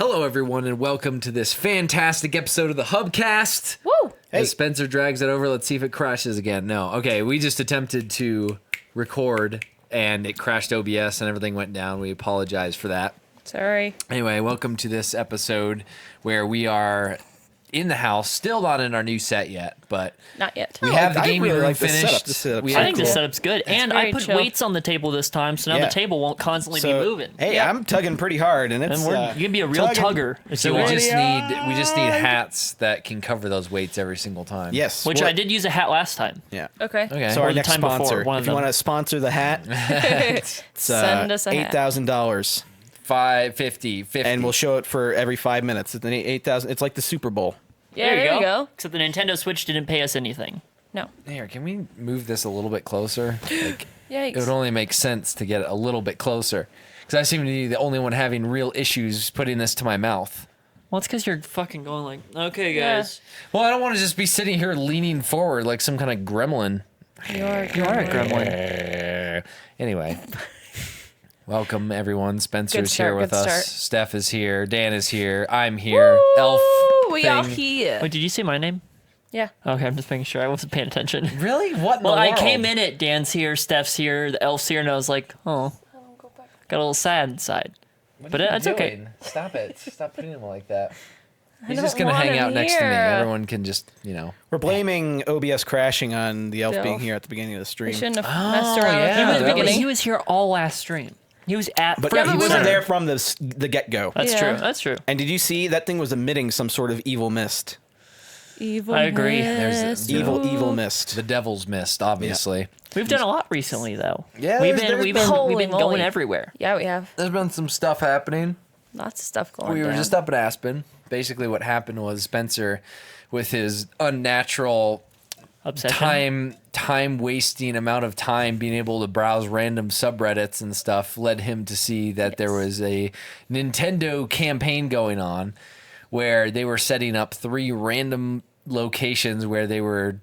Hello, everyone, and welcome to this fantastic episode of the Hubcast. Woo! Hey. As Spencer drags it over, let's see if it crashes again. No. Okay, we just attempted to record, and it crashed OBS, and everything went down. We apologize for that. Sorry. Anyway, welcome to this episode where we are in the house, still not in our new set yet, but not yet. We have the gaming room like finished. The setup. I think the setup's good, and I put chill. weights on the table this time, so now the table won't constantly be moving. Hey, I'm tugging pretty hard, and it's And you can be a real tugger. So we just need hats that can cover those weights every single time. Yes, Which I did use a hat last time. Yeah. Okay. Okay. So Or our the next time before, sponsor, one of if you them. want to sponsor the hat, Send us a hat. $8,000, $550, and we'll show it for every 5 minutes. It's an 8,000. It's like the Super Bowl. Yeah, there you go. Except the Nintendo Switch didn't pay us anything. No. Here, can we move this a little bit closer? Like, Yikes. it would only make sense to get it a little bit closer. Because I seem to be the only one having real issues putting this to my mouth. Well, it's because you're fucking going like, okay, Yeah. guys. Well, I don't want to just be sitting here leaning forward like some kind of gremlin. You are a gremlin. Anyway. Welcome, everyone. Spencer's start, here with good us. start. Steph is here. Dan is here. I'm here. Elf we thing. all here. Wait, did you say my name? Yeah. Okay, I'm just making sure I wasn't paying attention. Really? What in Well, the I world? came in it. Dan's here, Steph's here, the elf's here, and I was like, oh, got a little sad inside. What But are you it's okay. doing? Stop it. Stop putting him like that. He's don't just going to want hang him out next to me. here. Everyone can just, We're blaming OBS crashing on the elf The being elf. here at the beginning of the stream. We shouldn't have messed around yeah, with him that at the beginning. He was here all last stream. He was at But Yeah, he but we wasn't were- there from the get-go. That's Yeah. true. That's true. And did you see that thing was emitting some sort of evil mist? Evil I agree. There's mist. Evil mist. the devil's mist, obviously. We've done a lot recently, though. Yeah, we've there's been Holy going moly. everywhere. Yeah, we have. There's been some stuff happening. Lots of stuff going on. We were just up at Aspen. Basically, what happened was Spencer, with his unnatural Obsession. time wasting amount of time being able to browse random subreddits and stuff, led him to see that there was a Nintendo campaign going on where they were setting up 3 random locations where they were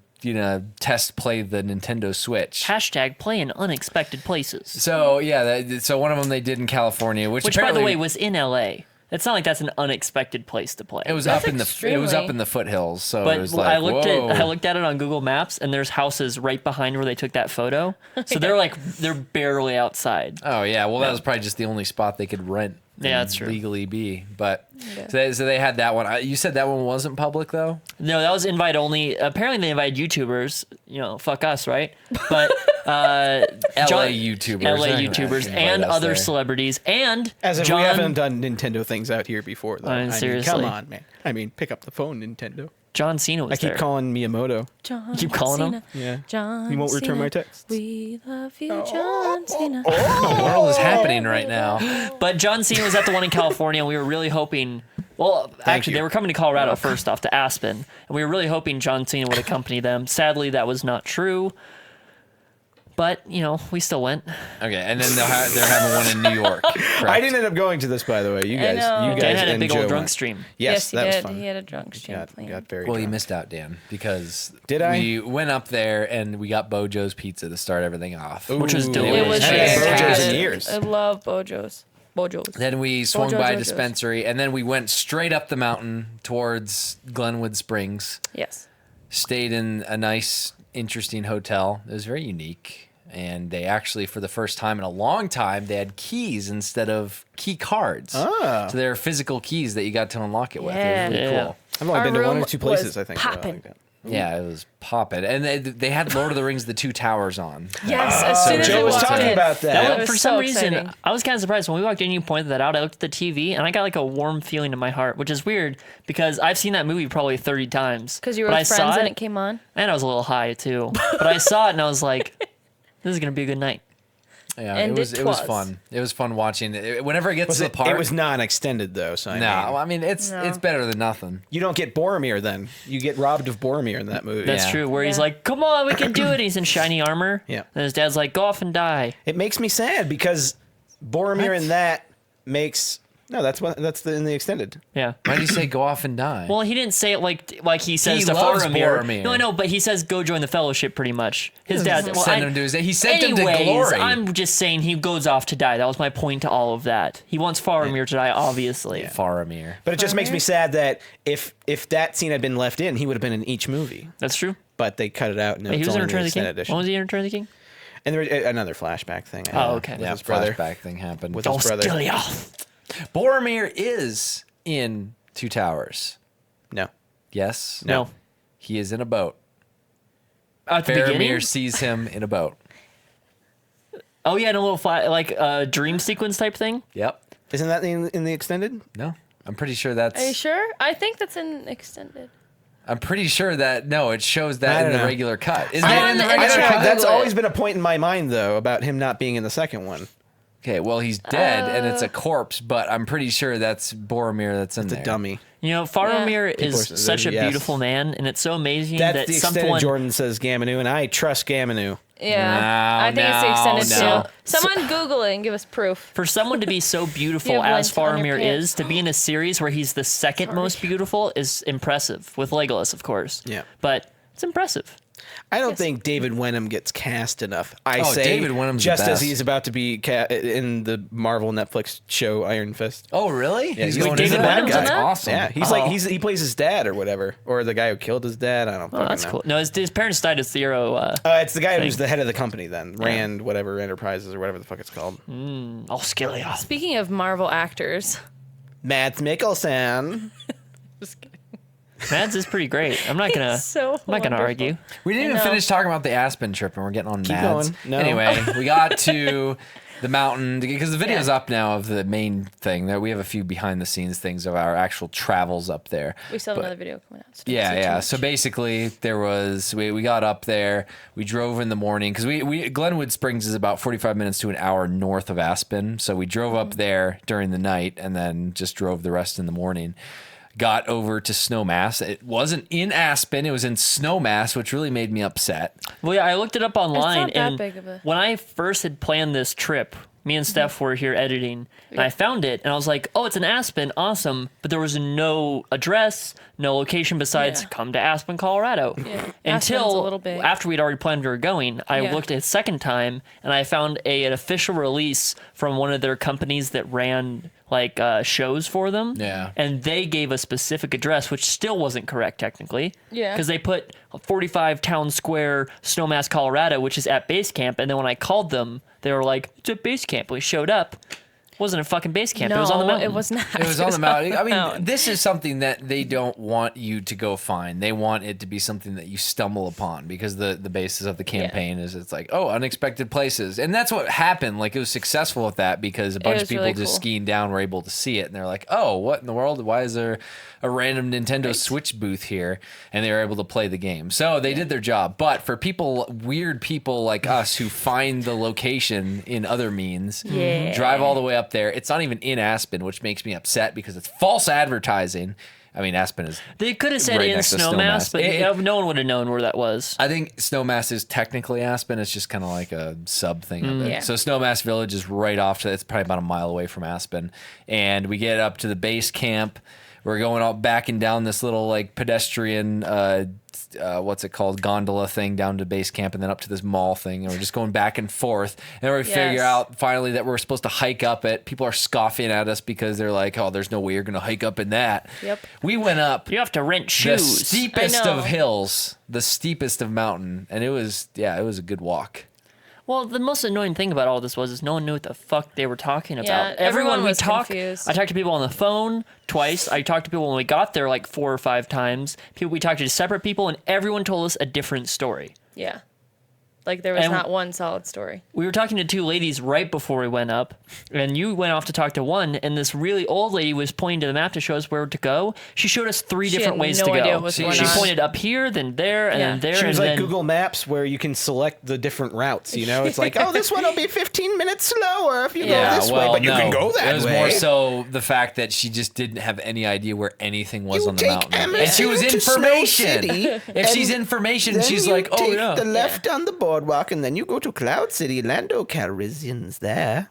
test play the Nintendo Switch. Hashtag play in unexpected places. So yeah, so one of them they did in California, which Which, by the apparently way, was in LA. It's not like that's an unexpected place to play. it was That's up in the extremely- foothills. So But it was like, I looked whoa. at it on Google Maps, and there's houses right behind where they took that photo. So they're barely outside. Oh yeah, well that was probably just the only spot they could rent. Yeah, and that's true. Legally be, but Yeah. so they had that one. You said that one wasn't public though. No, that was invite only. Apparently, they invited YouTubers. Fuck us, right? But LA John- YouTubers, LA They're not YouTubers, gonna and invite us other there. celebrities, and As if John. we haven't done Nintendo things out here before, though. I mean, seriously. come on, man. I mean, pick up the phone, Nintendo. John Cena was I keep there. calling Miyamoto. John Keep calling him? Cena. Yeah. John He won't return Cena. my texts. We love you, John Cena. What in the world is happening right now? But John Cena was at the one in California, and we were really hoping. Well, actually, you. they were coming to Colorado first off, to Aspen, and we were really hoping John Cena would accompany them. Sadly, that was not true. But we still went. Okay, and then they're having one in New York. I correct? didn't end up going to this, by the way. You I guys, know. you guys Dan had a and big Joe old drunk went. stream. Yes, he that did. was fun. He had a drunk stream plan. Got very Well, you drunk. missed out, Dan, because Did I? we went up there and we got Bojo's Pizza to start everything off. Which was Ooh. delicious. It was I haven't had fantastic. Bojo's in years. I love Bojo's. Then we swung by a Bojo's. dispensary, and then we went straight up the mountain towards Glenwood Springs. Yes. Stayed in a nice, interesting hotel. It was very unique. And they actually, for the first time in a long time, they had keys instead of key cards. Ah. So they're physical keys that you got to unlock it with. It Yeah. was really Yeah. cool. I've only Our been to one room or two places, was I think. poppin'. Like that. Yeah, it was popping. And they had Lord of the Rings, The Two Towers on. Yes. As soon as Joe we was walked talking in. about that. was For so some reason, exciting. I was kind of surprised when we walked in. You pointed that out. I looked at the TV and I got like a warm feeling in my heart, which is weird because I've seen that movie probably 30 times. Because you were But I with saw friends and it came on. and I was a little high too. But I saw it and I was like, "This is gonna be a good night." Yeah, And it was it was. fun. It was fun watching it. Whenever it gets to the It part. was non-extended, though, so no, I mean, it's better than nothing. you don't get Boromir then. You get robbed of Boromir in that movie. That's Yeah. true. Where he's Yeah. like, "Come on, we can do it." He's in shiny armor. Yeah. And his dad's like, "Go off and die." It makes me sad because Boromir in that makes No, that's in the extended. Yeah. Why did he say go off and die? Well, he didn't say it like he says He to loves Faramir. Boromir. No, I know, but he says go join the Fellowship pretty much. His dad sent him to his. He sent him to anyways, glory. I'm just saying he goes off to die. That was my point to all of that. He wants Faramir to die, obviously. Faramir. But it just makes me sad that if that scene had been left in, he would have been in each movie. That's true. But they cut it out, and Wait, he it's was in only Return the of the King. extended edition. When was he in Return of the King? And there was another flashback thing. Oh, okay. With Yeah, his brother. flashback thing happened. With his brother. Boromir is in Two Towers. No. Yes. No. He is in a boat. At the beginning? Faramir sees him in a boat. Oh yeah, in a little dream sequence type thing. Yep. Isn't that in the extended? No, I'm pretty sure that's. Are you sure? I think that's in extended. I'm pretty sure that it shows I that in don't the know. regular cut. Isn't I that in the don't- regular I don't know. cut? That's Google it. always been a point in my mind, though, about him not being in the second one. Okay, well he's dead and it's a corpse, but I'm pretty sure that's Boromir that's in It's there. a dummy. You know, Faramir People is are- such a yes. beautiful man, and it's so amazing That's that the extended someone. Jordan says Gamanu, and I trust Gamanu. Yeah. No, I think it's the extended no. too. Someone Google it and give us proof. For someone to be so beautiful You have as lint on your Faramir pants. is, to be in a series where he's the second most beautiful is impressive. With Legolas, of course. Yeah. But it's impressive. I don't think David Wenham gets cast enough. I Oh, say David Wenham's the just as best. he's about to be in the Marvel Netflix show Iron Fist. Oh, really? Yeah, he's going like into David that? Wenham's That's in that? awesome. Yeah, he's like he plays his dad or whatever, or the guy who killed his dad. I don't Oh, fucking that's know. cool. No, his parents died of Theo. It's the guy who's the head of the company then, Rand whatever Enterprises or whatever the fuck it's called. Auskilia. Speaking of Marvel actors, Mads Mikkelsen. just kidding. Mads is pretty great. I'm not gonna. So I'm not gonna wonderful. argue. We didn't I even know. finish talking about the Aspen trip, and we're getting on Mads. going. No. Anyway, we got to the mountain because the video's Yeah. up now of the main thing. There, we have a few behind the scenes things of our actual travels up there. We still have But- another video coming out. So don't Yeah, say too yeah. much. So basically, there was we got up there. We drove in the morning because we Glenwood Springs is about 45 minutes to an hour north of Aspen. So we drove up there during the night and then just drove the rest in the morning. Got over to Snowmass. It wasn't in Aspen. It was in Snowmass, which really made me upset. Well, yeah, I looked it up online, not that and big of a- when I first had planned this trip, me and Steph were here editing, and I found it, and I was like, "Oh, it's in Aspen, awesome!" But there was no address, no location besides Yeah. come to Aspen, Colorado. Yeah. Aspen's Until a little big. after we'd already planned we were going, I Yeah. looked at it a second time, and I found an official release from one of their companies that ran shows for them. Yeah. And they gave a specific address, which still wasn't correct technically. Yeah. Because they put 45 Town Square, Snowmass, Colorado, which is at base camp. And then when I called them, they were like, "It's at base camp." We showed up. It wasn't a fucking base camp. No, It was on the mountain. it was not. It was on the mountain. I mean, mountain. this is something that they don't want you to go find. They want it to be something that you stumble upon because the basis of the campaign is it's like, oh, unexpected places. And that's what happened. Like, it was successful with that because a bunch of was people really just cool. skiing down were able to see it. And they're like, oh, what in the world? Why is there a random Nintendo Switch booth here? And they were able to play the game. So they did their job. But for weird people like us who find the location in other means, Yeah. drive all the way up there. It's not even in Aspen, which makes me upset because it's false advertising. I mean, Aspen is. They could have said right in next to Snowmass, but Snowmass. no one would have known where that was. I think Snowmass is technically Aspen. It's just kind of like a sub thing of it. Yeah. So Snowmass Village is right off to. It's probably about a mile away from Aspen, and we get up to the base camp. We're going all back and down this little like pedestrian, what's it called, gondola thing down to base camp, and then up to this mall thing, and we're just going back and forth. And then we figure Yes. out finally that we're supposed to hike up it. People are scoffing at us because they're like, "Oh, there's no way you're going to hike up in that." Yep. We went up You have to rent the shoes. steepest I know. of hills, the steepest of mountain, and it was a good walk. Well, the most annoying thing about all this is no one knew what the fuck they were talking about. Yeah, everyone was confused. I talked to people on the phone twice. I talked to people when we got there like 4 or 5 times. We talked to separate people, and everyone told us a different story. Yeah. Like there was And- not one solid story. We were talking to 2 ladies right before we went up, and you went off to talk to one, and this really old lady was pointing to the map to show us where to go. She showed us 3 She different had ways no to idea go. what was going She on. pointed up here, then there, and Yeah. then there, She was and like then Google Maps where you can select the different routes. You know, it's like, oh, this one will be 15 minutes slower if you Yeah, go this way, but you can no. go that way. It was more so the fact that she just didn't have any idea where anything was You on the take mountain. Emerson And she was to Snow information. City, If she's and information, Then she's you like, oh take yeah. the left on the boardwalk, and then you go to Cloud City, Lando Calrissian's there.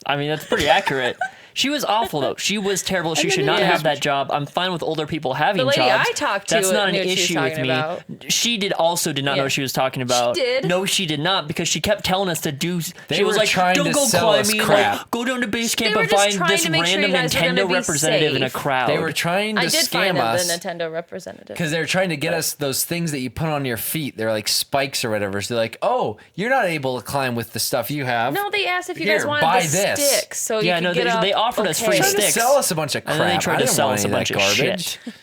I mean, that's pretty accurate. She was awful though. She was terrible. She And should then not the- have that job. I'm fine with older people having The lady jobs. I talked to That's not an knew what she was issue with talking me. about. She did not know Yeah. what she was talking about. She did. No, she did not, because she kept telling us to do. They She was were like, trying "Don't to go sell us climbing. crap. Like, go down to base They camp were and just find trying this to make sure random you guys were gonna Nintendo be representative in a safe. crowd." They were trying to I did scam find them us the Nintendo representative. because they're trying to get us those things that you put on your feet. They're like spikes or whatever. So they're like, "Oh, you're not able to climb with the stuff you have." No, they asked if you Here, guys wanted buy the this. sticks, so Yeah, you no, could get they up. offered us free Trying to sticks. sell us a bunch of crap. And then they tried I to didn't sell want us a any of bunch that of garbage. shit.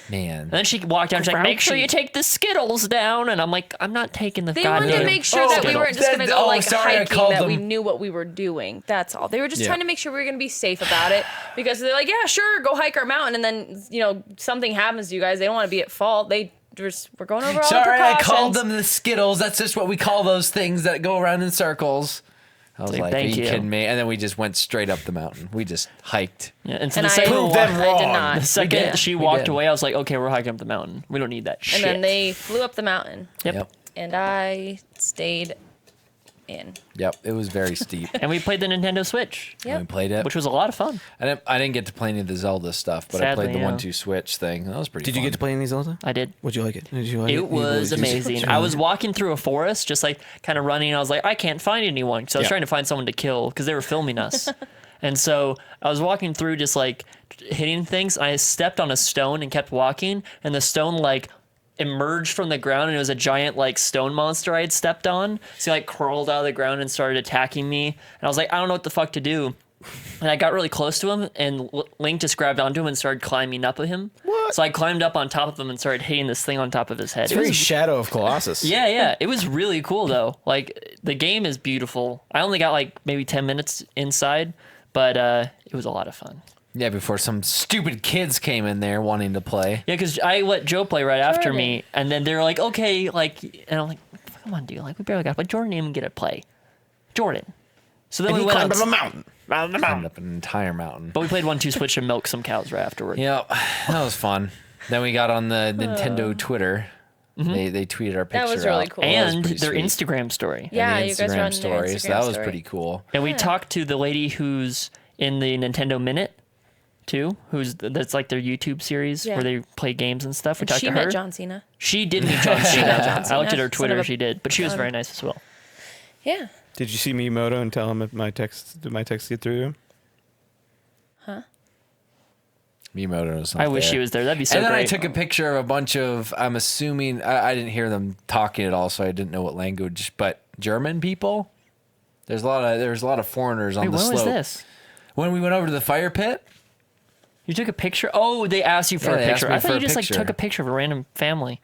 Man. And then she walked down. She's like, "Make sure you take the Skittles down." And I'm like, "I'm not taking the They goddamn wanted to make sure that we Skittles." weren't just going to go like sorry, I hiking, called that we them- knew what we were doing. That's all. They were just Yeah. trying to make sure we were going to be safe about it, because they're like, yeah, sure, go hike our mountain, and then something happens to you guys. They don't want to be at fault. We're going over all the Sorry, precautions. I called them the Skittles. That's just what we call those things that go around in circles. I was Like, like, thank are you you. kidding me? And then we just went straight up the mountain. We just hiked. Yeah, and so And the I, second, Prove them I did wrong. not. the second did. she We walked did. away, I was like, "Okay, we're hiking up the mountain. We don't need that shit." And then they flew up the mountain, Yep. and I stayed in. Yep. It was very steep. And we played the Nintendo Switch, Yep. We played it. which was a lot of fun. I didn't get to play any of the Zelda stuff, but I Sadly, played the yeah. 1-2 Switch thing. That was pretty Did fun. you get to play any Zelda? I did. Would you like it? Did you like it? It was amazing. I was walking through a forest, just like kind of running. I was like, I can't find anyone. So I was Yeah. trying to find someone to kill because they were filming us. And so I was walking through, just like hitting things. I stepped on a stone and kept walking, and the stone like emerged from the ground, and it was a giant like stone monster I had stepped on. So he like crawled out of the ground and started attacking me. And I was like, I don't know what the fuck to do. And I got really close to him, and Link just grabbed onto him and started climbing up with him. What? So I climbed up on top of him and started hitting this thing on top of his head. It's It very was Shadow of Colossus. yeah. It was really cool though. Like the game is beautiful. I only got like maybe 10 minutes inside, but it was a lot of fun. Yeah, before some stupid kids came in there wanting to play. Yeah, because I let Joe play right after Jordan. me, and then they're like, "Okay," like, and I'm like, "Come on, dude! Like, we barely got." But Jordan didn't even get to play. Jordan. So then And we he went climbed out, up a mountain. Climbed up an entire mountain. but we played 1-2 Switch and milked some cows right afterward. Yeah, that was fun. Then we got on the Nintendo Twitter. They tweeted our picture That was really out. cool. That was And pretty their sweet. Instagram story. Yeah, And you the guys were on Instagram their story. So Instagram that was story. pretty cool. And we talked to the lady who's in the Nintendo Minute too, that's like their YouTube series Yeah. where they play games and stuff. We And talked she to met her. John Cena. She did meet John Cena. John I looked Cena. at her Son Twitter. of a She did, but she was very nice as well. Yeah. Did you see Miyamoto and tell him if did my text get through to him? Miyamoto was not I wish there. he was there. That'd be so And then great. I took a picture of a bunch of, I'm assuming, I didn't hear them talking at all, so I didn't know what language, but German people? There's a lot of foreigners on Wait, the when slope. was this? When we went over to the fire pit? You took a picture? Oh, they asked you for Yeah, a they asked picture. me I thought for you a just like picture. took a picture of a random family.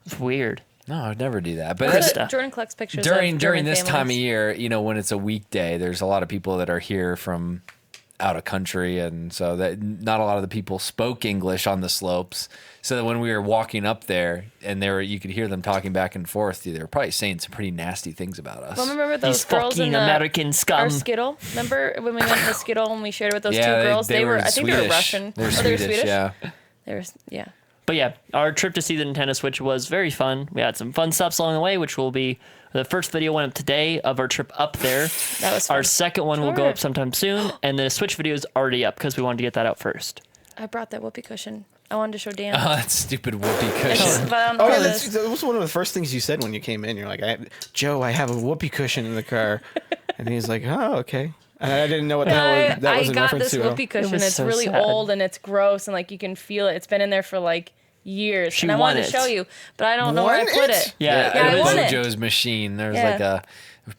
It's weird. No, I'd never do that. But Krista. Jordan collects pictures during of German this time of families. year, when it's a weekday, there's a lot of people that are here from out of country, and so that not a lot of the people spoke English on the slopes. So that when we were walking up there, and you could hear them talking back and forth. They were probably saying some pretty nasty things about us. Well, remember those These girls in fucking the American scum. our Skittle? Remember when we went to Skittle and we shared with those yeah, two girls? they were I think they were Swedish. Russian. They were Oh, they were Swedish, yeah. They were, yeah. But yeah, our trip to see the Nintendo Switch was very fun. We had some fun stops along the way, which will be the first video went up today of our trip up there. That was fun. Our second one will go Sure. up sometime soon, and the Switch video is already up because we wanted to get that out first. I brought that whoopee cushion. I wanted to show Dan. Oh, that stupid whoopee It's- cushion. but I don't know Oh yeah, how that to- was one of the first things you said when you came in. You're like, Joe, I have a whoopee cushion in the car, and he's like, oh okay. And I didn't know what the hell that was I in got reference this to. whoopee cushion. was It's so really sad. old and it's gross and like you can feel it. It's been in there for like years. She and I won wanted to it. show you, but I don't know where I Won put it? it. Yeah, Yeah, I at won it. Bojo's machine, there was Yeah. like a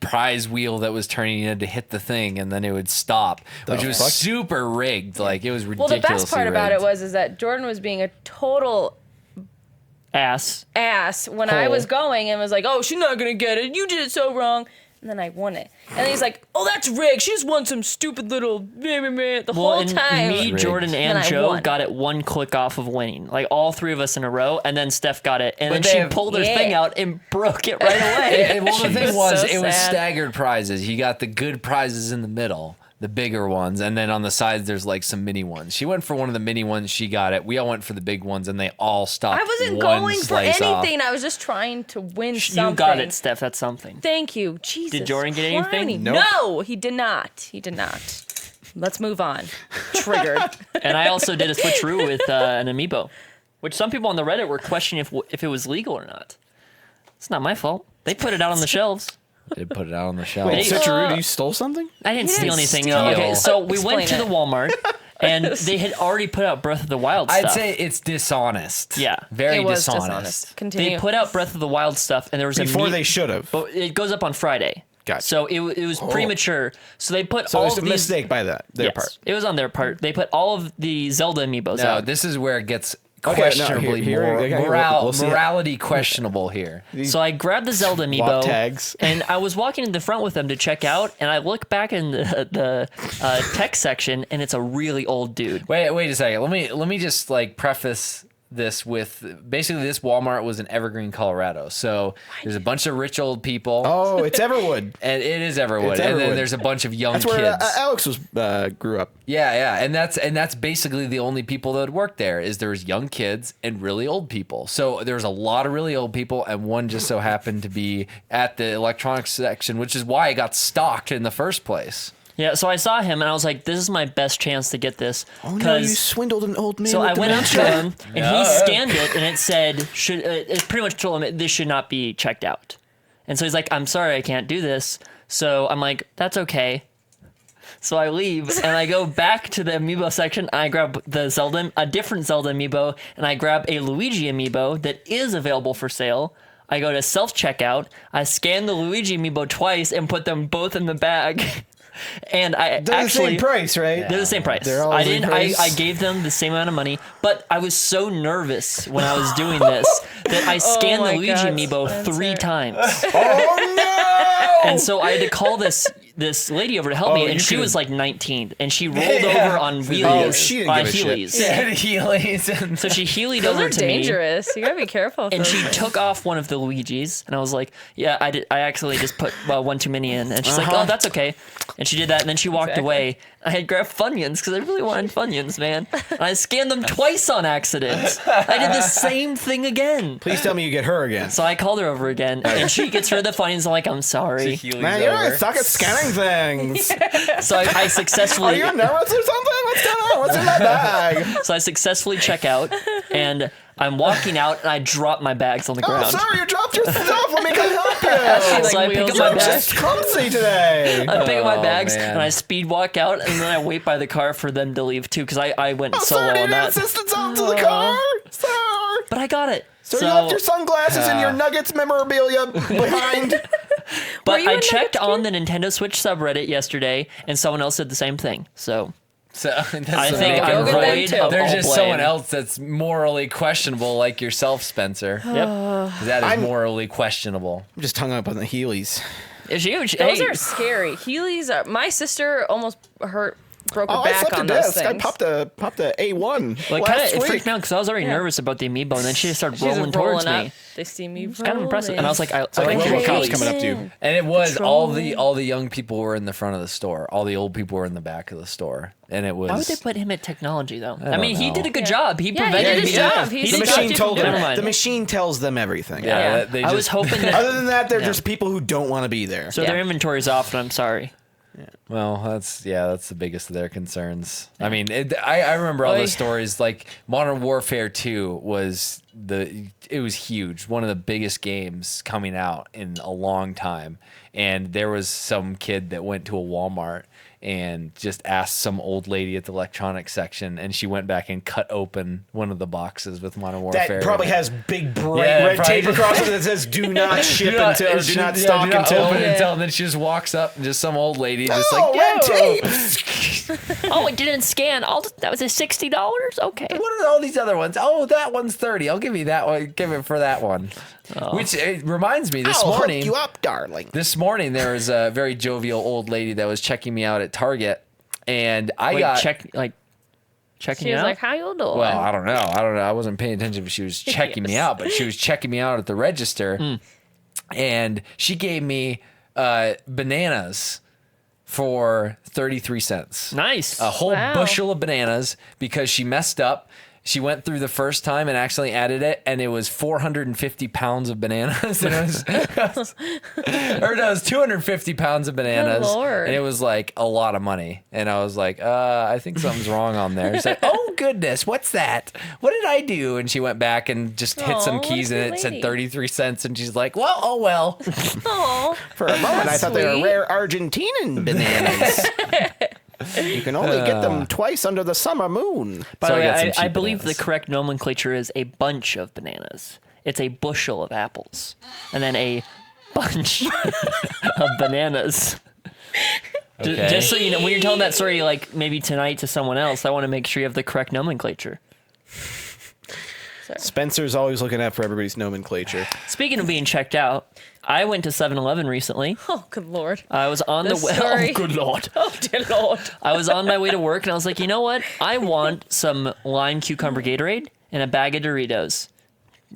prize wheel that was turning. You had to hit the thing, and then it would stop, which was fuck? super rigged. Like it was Well, ridiculously the best part about it rigged. is that Jordan was being a total Ass. ass when I Hole. was going and was like, "Oh, she's not gonna get it. You did it so wrong." And then I won it. And then he's like, "Oh, that's rigged. She just won some stupid little the Well, whole and time." me, Rigged. Jordan, and Then I Joe won. got it one click off of winning. Like all three of us in a row, and then Steph got it, and But then they she have- pulled her Yeah. thing out and broke it right away. Well, the thing was was, so it was sad. staggered prizes. You got the good prizes in the middle, the bigger ones, and then on the sides there's like some mini ones. She went for one of the mini ones. She got it. We all went for the big ones, and they all stopped. I wasn't one going for slice off. anything. I was just trying to win something. You got it, Steph. That's something. Thank you. Jesus. Jordan get anything? Christ. Nope. No, he did not. He did not. Let's move on. Triggered. And I also did a switcheroo with an amiibo, which some people on the Reddit were questioning if it was legal or not. It's not my fault. They put it out on the shelves. They put it out on the shelf. Wait, switcheroo, you stole something? I didn't steal anything. steal. Okay, so we went to Explain the Walmart, and they had already put out Breath of the Wild stuff. I'd say it's dishonest. Yeah. Very It was dishonest. dishonest. Continue. They put out Breath of the Wild stuff, and there was Before they should have. But it goes up on Friday. Gotcha. So it was premature. So they put So all it's of a these. mistake by their Yes, part. it was on their part. They put all of the Zelda amiibos No, out. this is where it gets Okay, no, questionably here, we'll see it. morality questionable here. So I grabbed the Zelda amiibo Walk tags. and I was walking in the front with them to check out, and I look back in the tech section, and it's a really old dude. Wait a second. Let me just like preface this with basically this Walmart was in Evergreen, Colorado. So there's a bunch of rich old people. Oh, it's Everwood. And it is Everwood. It's And then Everwood. there's a bunch of young That's kids. where Alex was grew up. Yeah, and that's basically the only people that would work there is there's young kids and really old people. So there's a lot of really old people, and one just so happened to be at the electronics section, which is why it got stocked in the first place. Yeah, so I saw him, and I was like, this is my best chance to get this. Oh no, you swindled an old man. So with I went up to dementia. him, and he scanned it, and it said, it pretty much told him this should not be checked out. And so he's like, I'm sorry, I can't do this. So I'm like, that's okay. So I leave, and I go back to the amiibo section, and I grab a different Zelda amiibo, and I grab a Luigi amiibo that is available for sale. I go to self-checkout, I scan the Luigi amiibo twice, and put them both in the bag. And I They're actually the same price, right? they're the same price. They're all I the same didn't. price? I gave them the same amount of money, but I was so nervous when I was doing this that I scanned the my Luigi God, amiibo Spencer. 3 times, Oh no! and so I had to call this lady over to help me, you and she could've- was like 19, and she rolled over on wheelies. Oh, she didn't give a shit. Heelys. Heelys. So she heeled Those over are to me. dangerous. You gotta be careful. with And those she things. took off one of the Luigis, and I was like, "Yeah, I did. I actually just put one too many in." And she's like, "Oh, that's okay." And she did that, and then she walked Exactly. away. I had grabbed Funyuns because I really wanted Funyuns, man. And I scanned them twice on accident. I did the same thing again. Please tell me you get her again. So I called her over again, and she gets rid of the Funyuns. I'm like, "I'm sorry." Man, you're gonna suck at scanning things. So I Are successfully. you nervous or something? What's going on? What's in that bag? So I successfully check out, and I'm walking out, and I drop my bags on the Oh, ground. sorry, you dropped your stuff. Let me come help you. So I pick wheels up my You're back. bags. just clumsy today. I pick up my Oh, bags man. and I speed walk out, and then I wait by the car for them to leave too, because I went Oh, solo sorry, on need that. assistance out to the car. Sir. But I got it. So you left your sunglasses and your Nuggets memorabilia behind. but you I a checked Nuggets on the Nintendo Switch subreddit yesterday, and someone else said the same thing. So So that's I the think make I'm and Go get them void too. of There's all just blame. someone else that's morally questionable, like yourself, Spencer. Yep, 'Cause that is morally questionable. I'm just hung up on the Heelys. it's huge. Those Hey, are scary. Heelys are. My sister almost broke her Oh, I back flipped a on those disc. I things. popped a A1 like last it week. freaked me out because I was already nervous about the amiibo, and then she just started She's rolling towards up. me. They see me. It's kind of impressive, and I was like, I like like your RoboCop's Heelys. coming up to you. And it was all the young people were in the front of the store. All the old people were in the back of the store. And it was Why would they put him at technology though? I don't mean, he know. did a good job. He Yeah, he prevented did his me. job. He He's The did stopped machine you told from doing them. it. The machine tells them everything. Yeah, they I just, was hoping that. Other than that, they're just people who don't want to be there. So Yeah. their inventory's off, and I'm sorry. well, that's the biggest of their concerns. I mean, I remember all Oy. those stories. Like Modern Warfare 2 was it was huge, one of the biggest games coming out in a long time. And there was some kid that went to a Walmart and just asked some old lady at the electronics section, and she went back and cut open one of the boxes with Modern Warfare. That probably in it. has big bright Yeah, red probably tape does. across it that says "Do not ship Do until" or "Do not stock do not until." open Yeah. until. And then she just walks up and just some old lady just Oh, like, red "Yo, tape. Oh, it didn't scan. That was a $60. Okay. What are all these other ones? Oh, that one's 30. I'll give you that one. Give it for that one. Which it reminds me, this I'll morning. hook you up, darling. This morning there was a very jovial old lady that was checking me out at Target, and I Wait, got checking She you was out? like, "How you doing?" well, I don't know. I wasn't paying attention if she was checking me Yes. out, but she was checking me out at the register, and she gave me bananas for 33 cents. Nice. A whole Wow. bushel of bananas because she messed up She went through the first time and accidentally added it, and it was 450 pounds of bananas. And it was, or no, it was 250 pounds of bananas. Good Lord. And it was like a lot of money. And I was like, I think something's wrong on there. She's like, oh, goodness, what's that? What did I do? And she went back and just hit some Aw, keys what a and it sweet said lady. 33 cents. And she's like, well, oh, well. Oh, For a moment, I thought they were sweet. rare Argentinian bananas. You can only get them twice under the summer moon. By So the I got way, some I cheap believe bananas. the correct nomenclature is a bunch of bananas. It's a bushel of apples, and then a bunch of bananas. Okay. Just so you know, when you're telling that story, like maybe tonight to someone else, I want to make sure you have the correct nomenclature. Spencer's always looking out for everybody's nomenclature. Speaking of being checked out, I went to 7-Eleven recently. oh, good Lord. I was on the This way. story. Oh, good Lord. Oh, dear Lord. I was on my way to work, and I was like, you know what? I want some lime cucumber Gatorade and a bag of Doritos.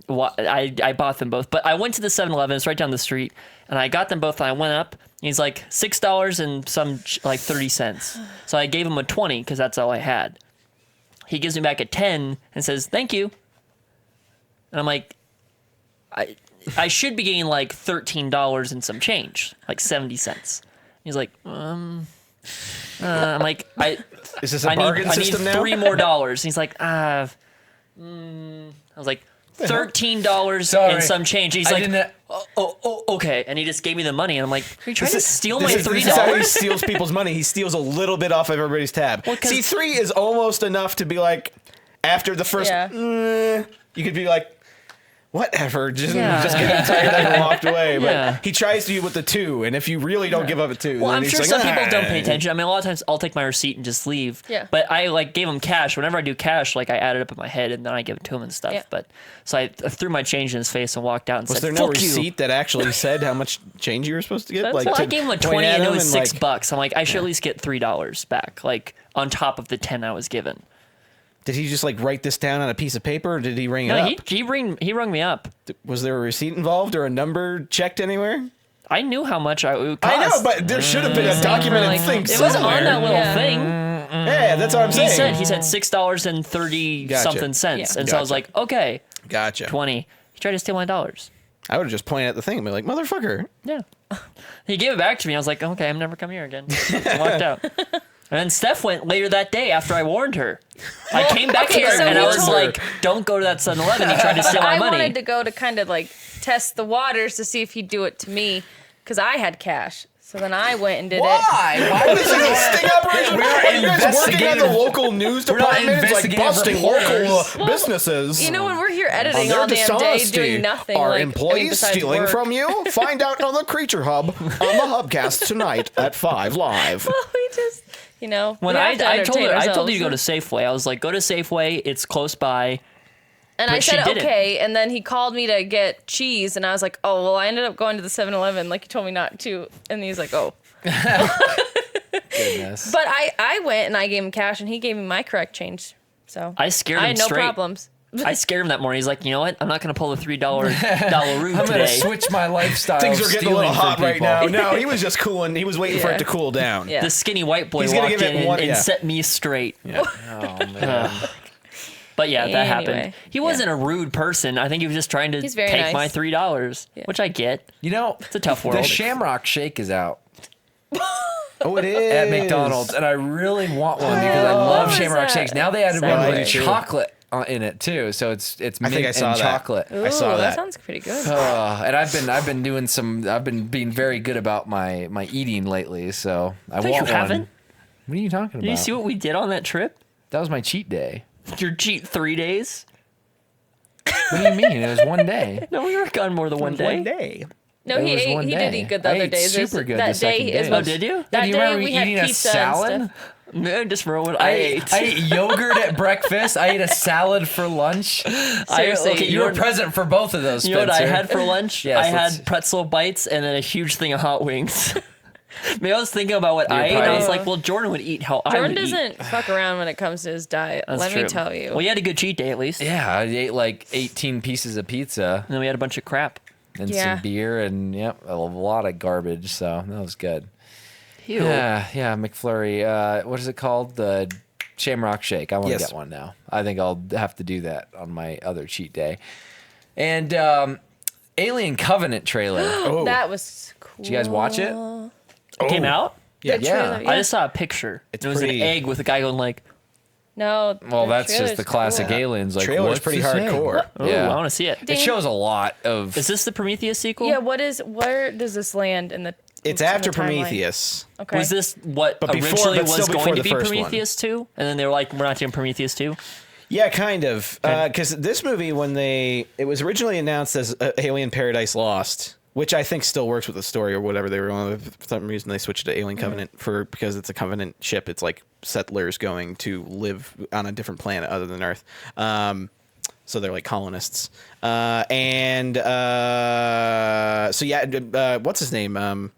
I bought them both, but I went to the 7-Eleven. It's right down the street, and I got them both. And I went up. And he's like $6 and some like 30 cents. So I gave him a 20 because that's all I had. He gives me back a 10 and says thank you. And I'm like, I should be getting like $13 and some change, like 70 cents. He's like, I'm like, Is this a bargain I need system now? $3 more. He's like, I was like, $13 Sorry. and some change. He's I like, didn't- okay. And he just gave me the money. And I'm like, are you trying to steal my This is how he $3? steals people's money. He steals a little bit off of everybody's tab. Well, 'cause- See, 3 is almost enough to be like, after the first, Yeah. you could be like, whatever, just Yeah. get tired and walked away. But Yeah. he tries to you with the 2, and if you really don't give up a 2, Well, then I'm he's sure like, some people "Ah." don't pay attention. I mean, a lot of times I'll take my receipt and just leave. Yeah. But I like gave him cash. Whenever I do cash, like I add it up in my head and then I give it to him and stuff. Yeah. But so I threw my change in his face and walked out and Was said, there no "Fuck you." receipt that actually said how much change you were supposed to get? That's Like, what Well, I to gave him a point 20 at and it him was like, $6. I'm like, I should at least get $3 back, like on top of the 10 I was given. Did he just like write this down on a piece of paper, or did he ring it No, up? he rung me up. Was there a receipt involved or a number checked anywhere? I knew how much it would cost. I know, but there should have been a documented Like, thing it somewhere. was on that little Yeah. thing. Yeah, that's what I'm saying. He said $6 and 30 Gotcha. something cents, Yeah. and so I was Gotcha. like, okay, Gotcha. 20. He tried to steal my dollars. I would have just pointed at the thing and be like, motherfucker. Yeah. He gave it back to me. I was like, okay, I'm never coming here again. I walked out. And then Steph went later that day after I warned her. I came back okay, here so and I you was told- like, don't go to that 7-Eleven. He tried to steal my I money. wanted to go to kind of like test the waters to see if he'd do it to me because I had cash. So then I went and did it. Why? Why This is a sting operation. We're Are you guys working at the investigative- local news We're not department? It's like investigative busting local reporters. businesses. You know, when we're here On editing their all damn day dishonesty, doing nothing. Are like, employees besides stealing work. from you? Find out on the Creature Hub on the Hubcast tonight at 5 live. we just, you know, when we I have to told entertain her, I told you to go to ourselves. Safeway. I was like, go to Safeway. It's close by. And I but she said, didn't. okay. And then he called me to get cheese. And I was like, oh, well, I ended up going to the 7-Eleven like you told me not to. And he's like, oh. Goodness. But I went and I gave him cash and he gave me my correct change. So I scared I him had no straight. problems. I scared him that morning. He's like, you know what? I'm not going to pull the $3 dollar route I'm gonna today. switch my lifestyle. Things of are getting a little stealing from hot right people. now. No, he was just cooling. He was waiting for Yeah. it to cool down. Yeah. The skinny white boy He's gonna walked give it in one- and yeah. set me straight. Oh man. But yeah, that happened. Anyway, He wasn't a rude person. I think he was just trying to He's very take nice. my $3, which I get. You know, It's a tough the world. Shamrock Shake is out Oh, it is. at McDonald's, and I really want one because I love what is Shamrock that? Shakes. Now they added one Subway. with chocolate in it too, so it's I mint think I saw and that. chocolate. I saw Ooh, that. sounds pretty good. And I've been doing some. I've been being very good about my eating lately. So I No, want you one. haven't? What are you talking Did you about? see what we did on that trip? That was my cheat day. Your cheat 3 days? What do you mean? It was one day. No, we were gone more than one day. One day. No, It he was ate. one He day. did eat good the I other ate days. super good That the second day day. is Oh, what. did you? That Do you day remember we had eating a pizza salad? and stuff. No, just for what I I ate ate. yogurt at breakfast. I ate a salad for lunch. Seriously, okay, You were present for both of those. You know what I Spencer. had for lunch? Yes, I let's- had pretzel bites and then a huge thing of hot wings. Maybe I was thinking about what I ate, and I probably- was like, well, Jordan would eat how I Jordan would eat. doesn't fuck around when it comes to his diet. That's Let me true. tell you. Well, you had a good cheat day at least. Yeah, I ate like 18 pieces of pizza And then we had a bunch of crap. and Yeah. some beer and a lot of garbage. So that was good. Ew. Yeah, McFlurry. What is it called? The Shamrock Shake. I want to Yes. get one now. I think I'll have to do that on my other cheat day. And Alien Covenant trailer. Oh. That was cool. Did you guys watch it? It came out. Yeah. The trailer, Yeah. I just saw a picture. It's It was pretty- an egg with a guy going like, No. Well, the that's just trailer's the classic cool. Aliens. Like, Trailer's what's pretty this egg? hardcore. "Oh, Yeah. I want to see it." It shows a lot of. Is this the Prometheus sequel? Yeah, where does this land in the It's in the after timeline? Prometheus. Okay. Was this what But before- originally but still was before going the to be first one. Prometheus 2? And then they were like, we're not doing Prometheus 2? Yeah, kind of. Because this movie, it was originally announced as Alien Paradise Lost, which I think still works with the story or whatever. They were for some reason they switched to Alien Covenant because it's a Covenant ship. It's like settlers going to live on a different planet other than Earth. So they're like colonists. So yeah, what's his name?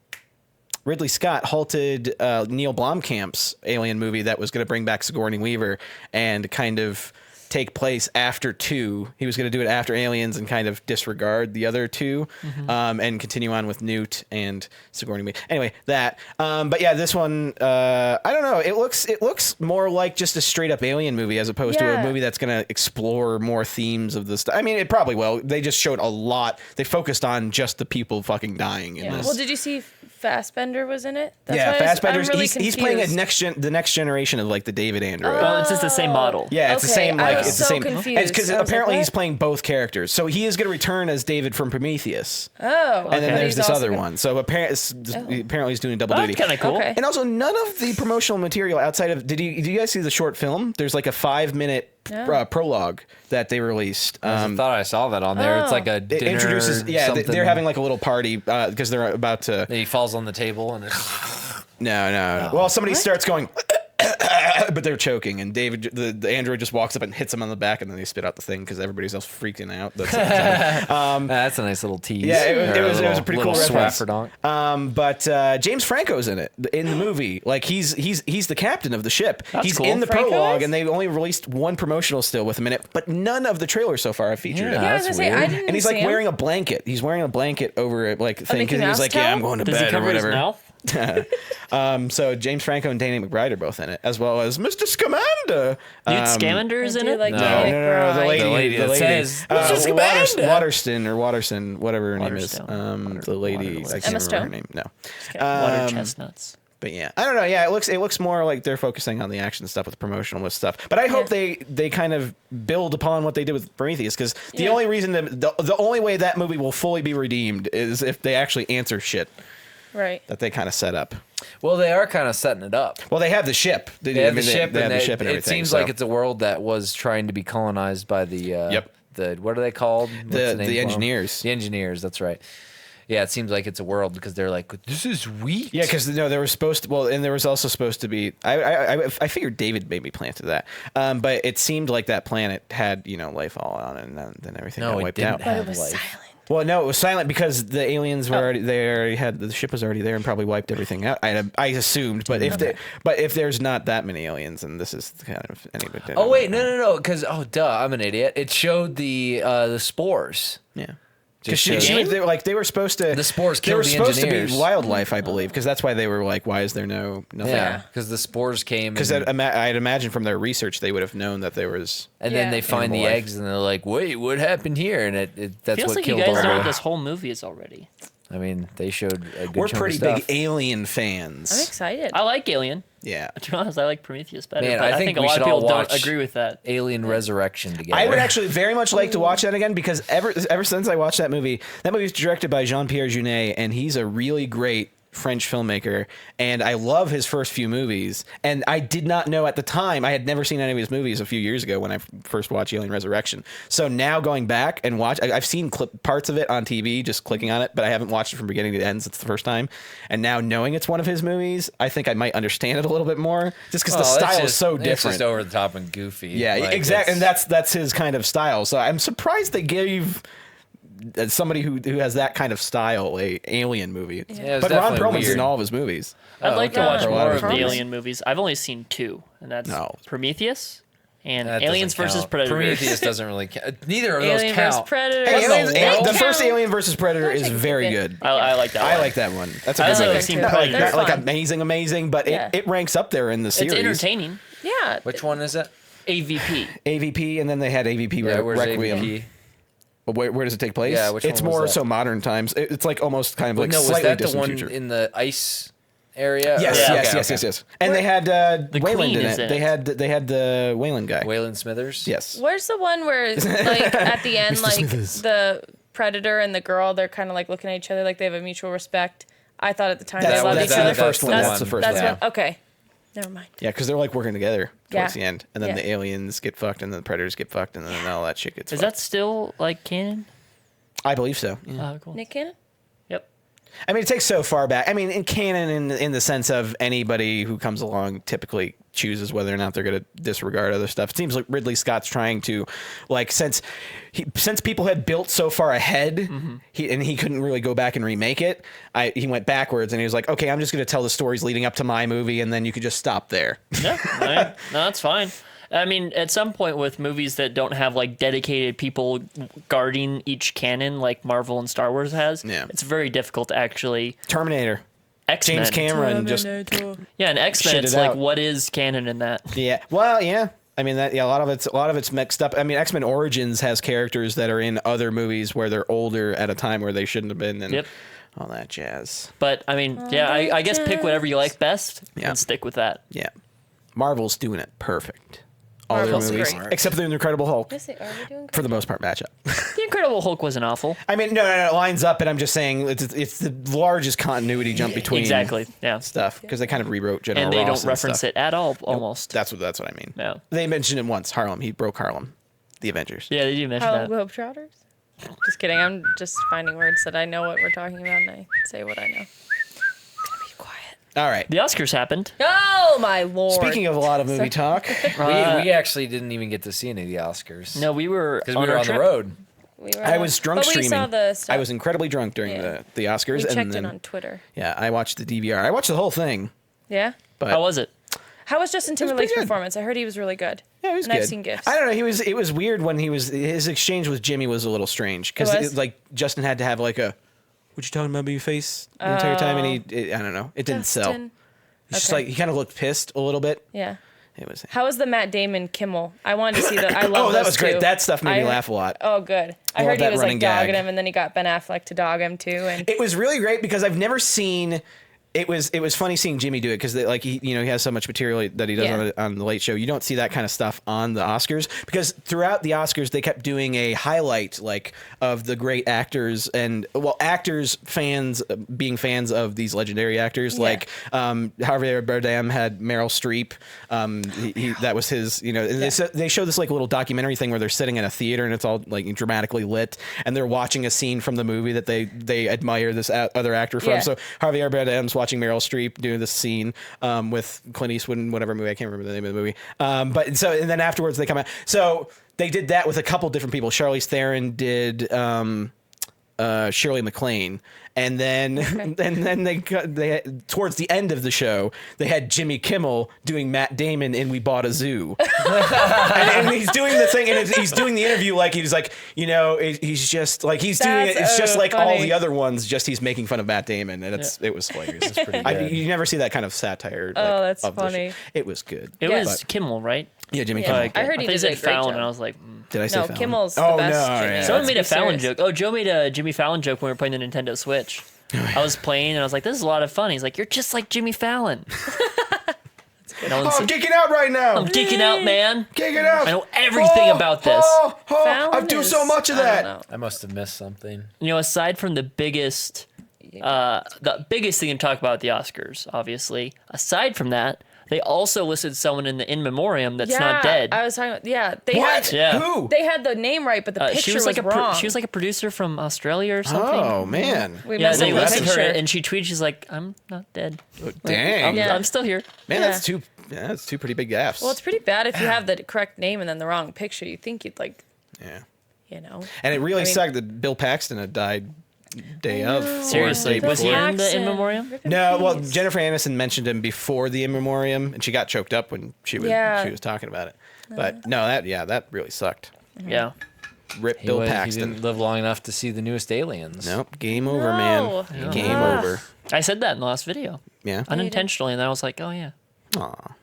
Ridley Scott halted Neil Blomkamp's Alien movie that was going to bring back Sigourney Weaver and kind of take place after 2. He was going to do it after Aliens and kind of disregard the other 2 and continue on with Newt and Sigourney Weaver. Anyway, that. But yeah, this one, I don't know. It looks more like just a straight up Alien movie as opposed to a Yeah. movie that's going to explore more themes of this. I mean, it probably will. They just showed a lot. They focused on just the people fucking dying in Yeah. this. Well, did you see Fassbender was in it? That's Yeah, why Fassbender's. I'm really He's playing confused. the next generation of like the David android. Oh, it's just the same model. Yeah, it's the Okay, same. I Like was it's the so same. confused. Because I was like, apparently he's what? playing both characters, so he is going to return as David from Prometheus, Oh. and then but there's he's this also other gonna- one. So apparently he's doing double Oh, duty. that's kind of cool. Okay. And also, none of the promotional material outside of did you guys see the short film? There's like a 5-minute No. prologue that they released. I thought I saw that on there. It's like a It dinner. introduces. Yeah, something. they're having like a little party because they're about to. He falls on the table and. No. Well, somebody starts going, but they're choking, and David, the android, just walks up and hits him on the back, and then they spit out the thing because everybody's else freaking out. That's a nice little tease. Yeah, it Or was a pretty cool little reference. swafferdonk. But James Franco's in it in the movie. Like he's the captain of the ship. That's he's cool. in the Franco prologue, is? and they've only released one promotional still with him in it, but none of the trailers so far have featured Yeah. him. Yeah, I was That's gonna say weird. I didn't And he's see like him. wearing a blanket. He's wearing a blanket over it, like thing, Mickey because he was Mouse like, "Yeah, I'm towel? going to Does he bed" or cover his whatever. mouth? So James Franco and Danny McBride are both in it, as well as Mr. Scamander. Newt Scamander is I in do it? like No. Danny The McBride. lady, The lady that says, "Mr. Scamander." Waterston, whatever her name is. Waterstone. The lady, I can't Emma remember her Stone? name. No. Water chestnuts. But yeah, I don't know. Yeah, it looks more like they're focusing on the action stuff with promotional stuff. But I hope they kind of build upon what they did with Prometheus, because the Yeah. only reason the only way that movie will fully be redeemed is if they actually answer shit Right. that they kind of set up. Well, they are kind of setting it up. Well, they have the ship. They have the ship, They have and the ship and it everything. seems so. like it's a world that was trying to be colonized by the. Yep. The what are they called? What's The name for 'em? engineers. The engineers. That's right. Yeah, it seems like it's a world because they're like, this is wheat. Yeah, because no, there was supposed to. Well, and there was also supposed to be. I figured David maybe planted that, but it seemed like that planet had life all on it, and then everything No, got it wiped didn't out. But it have was life. silent. Well, no, it was silent because the aliens were already they already had the ship was already there and probably wiped everything out. I assumed, but if there's not that many aliens, and this is kind of anybody. Oh wait, no, because I'm an idiot. It showed the spores. Yeah. Just Because shows- they were supposed to. The spores They were killed the supposed to engineers. be wildlife, I believe, because that's why they were like, "Why is there nothing?" Yeah, because the spores came. Because and I'd imagine from their research they would have known that there was. then Yeah. they find the Animal life. eggs and they're like, wait, what happened here? And that's Feels what like killed you guys all know the. what this whole movie is already. I mean, they showed a good We're chunk pretty of big stuff. alien fans. I'm excited. I like Alien. Yeah. To be honest, I like Prometheus better. Man, but I I think think a we lot should of all people don't watch- agree with that. Alien Resurrection together. I would actually very much like to watch that again because ever since I watched that movie is directed by Jean-Pierre Jeunet, and he's a really great French filmmaker, and I love his first few movies. And I did not know at the time, I had never seen any of his movies a few years ago when I first watched Alien Resurrection. So now going back and I've seen parts of it on TV, just clicking on it, but I haven't watched it from beginning to end. It's the first time. And now knowing it's one of his movies, I think I might understand it a little bit more, just because the style is so It's different. just over the top and goofy. Yeah, Like, exactly, and it's- that's his kind of style. So I'm surprised they gave somebody who has that kind of style a Alien movie. Yeah, it was but Ron definitely Perlman's weird. in all of his movies. I'd like to okay. watch For a lot more of of the reasons. Alien movies. I've only seen two, and that's No. Prometheus and That Aliens doesn't versus count. Predator. Prometheus doesn't really count. Neither of those Alien vs count. Predator. Hey, Aliens- the They first count. Alien versus Predator is Actually, very yeah. good. I like that. I one. like that one. That's a I good also movie. have seen Not like, Predator. not like Fun. amazing, but Yeah. it ranks up there in the series. It's entertaining. Yeah. Which one is it? AVP. AVP, and then they had AVP Where's Requiem. AVP? Where does it take place? Yeah, which it's one was more that? so modern times. It's like almost kind of like No, was slightly that the distant one future. in the ice area? Yes, Or- Yeah. yes, okay, yes, okay. yes, yes. And they had Wayland Queen in is it. in it. They had the Wayland guy. Wayland Smithers? Yes. Where's the one where, like, at the end, Mr. like, Smithers. the predator and the girl, they're kind of, like, looking at each other like they have a mutual respect? I thought at the time That's, they loved that's each the other. first one. That's- That's the first That's one. what, okay. Never mind. Yeah, because they're like working together towards Yeah. the end, and then Yeah. the aliens get fucked, and then the predators get fucked, and then all that shit gets Is fucked. that still like canon? I believe so. Yeah. Oh, cool. Nick Cannon? Yep. I mean, it takes so far back. I mean, in canon, in the sense of anybody who comes along typically chooses whether or not they're going to disregard other stuff. It seems like Ridley Scott's trying to, like, since people had built so far ahead, he couldn't really go back and remake it. He went backwards, and he was like, okay, I'm just going to tell the stories leading up to my movie, and then you could just stop there. Yeah. No, that's fine. I mean, at some point with movies that don't have like dedicated people guarding each canon like Marvel and Star Wars has, Yeah. it's very difficult to actually Terminator. X-Men. James Cameron just Yeah, and X-Men, Shit it's it like, out. what is canon in that? Yeah. Well, yeah. I mean that. Yeah, a lot of it's mixed up. I mean, X-Men Origins has characters that are in other movies where they're older at a time where they shouldn't have been, and Yep. all that jazz. But I mean, yeah, I guess pick whatever you like best Yeah. and stick with that. Yeah. Marvel's doing it perfect. All Marvel's their movies, great. except the Incredible Hulk, Yes, they are. We doing for the most part, match up. The Incredible Hulk wasn't awful. I mean, no, it lines up, and I'm just saying it's the largest continuity jump between Exactly. Yeah. stuff because they kind of rewrote General And they Ross don't reference stuff. it at all, almost. That's what I mean. Yeah. They mentioned it once. Harlem. He broke Harlem. The Avengers. Yeah, they do mention Harlem that. Globetrotters? Just kidding. I'm just finding words that I know what we're talking about, and I say what I know. Gonna be quiet. All right. The Oscars happened. Oh, my Lord. Speaking of a lot of movie talk, We actually didn't even get to see any of the Oscars. No, we were Because we were our on trip. the road. We were I was drunk but streaming. We saw the stuff. I was incredibly drunk during Yeah. the Oscars, We and checked then in on Twitter. yeah, I watched the DVR. I watched the whole thing, Yeah? but How was it? How was Justin pretty Timberlake's good. performance? I heard he was really good. yeah, it was and good. I've seen gifs. I don't know. It was weird when his exchange with Jimmy was a little strange It was? because like Justin had to have like a "What you talking about my face" the entire time, and I don't know, it didn't sell. Justin. He's just Okay. like he kind of looked pissed a little bit. Yeah. It was. How was the Matt Damon Kimmel? I wanted to see that. I love Oh, that those was great. two. That stuff made me I- laugh a lot. Oh, good. I love heard he that was running like dogging gag. him, and then he got Ben Affleck to dog him too. And It was really great because I've never seen. It was funny seeing Jimmy do it because like he has so much material that he does Yeah. on the Late Show. You don't see that kind of stuff on the Oscars because throughout the Oscars they kept doing a highlight like of the great actors and actors fans being fans of these legendary actors Yeah. like Javier Bardem had Meryl Streep. That was his and they show this like little documentary thing where they're sitting in a theater and it's all like dramatically lit and they're watching a scene from the movie that they admire this other actor from. Yeah. So Javier Bardem's watching Meryl Streep doing this scene with Clint Eastwood in whatever movie. I can't remember the name of the movie. And then afterwards they come out. So they did that with a couple different people. Charlize Theron did Shirley MacLaine. And then, they towards the end of the show, they had Jimmy Kimmel doing Matt Damon in We Bought a Zoo, and he's doing the thing, and he's doing the interview like he's like, he's just like he's doing it. It's just like all funny. the other ones. Just he's making fun of Matt Damon, and it was hilarious. It's pretty good. You never see that kind of satire. Like, Oh, that's of the funny. show. It was good. It Yeah. was Kimmel, right? Yeah, Jimmy Yeah. Kimmel. I heard he thought you did said a great Fallon, job. and I was like, Did I say No, Fallon? Kimmel's the Oh, best. no, Jimmy. yeah. someone Let's made be a Fallon serious. joke. Oh, Joe made a Jimmy Fallon joke when we were playing the Nintendo Switch. I was playing, and I was like, this is a lot of fun. He's like, you're just like Jimmy Fallon. And I was Oh, I'm geeking out right now. I'm geeking out, man. Geeking out. I know everything about this. I Fallon do is- so much of I don't that. know. I must have missed something. You know, aside from the biggest thing to talk about at the Oscars, obviously, aside from that, they also listed someone in the in memoriam that's not dead. I was talking about, they What? had Yeah. Who? they had the name right, but the picture she was like wrong. she was like a producer from Australia or something. Oh man. We Yeah, missed they the listed her, picture. and she tweeted, she's like, I'm not dead. Dang. Yeah. I'm still here. Man, Yeah. that's two pretty big gaffes. Well, it's pretty bad if you have the correct name and then the wrong picture. You think you'd yeah. you know. And it really I mean- sucked that Bill Paxton had died day of. Seriously, or was he before. in the in memoriam? No, well, Jennifer Aniston mentioned him before the in memoriam, and she got choked up when she was talking about it. But no, that really sucked. Yeah. Rip He Bill was- He Paxton. didn't live long enough to see the newest Aliens. Nope, game over, No. man. Game Yeah. over. I said that in the last video. Yeah. Unintentionally, and then I was like, oh yeah. Aw.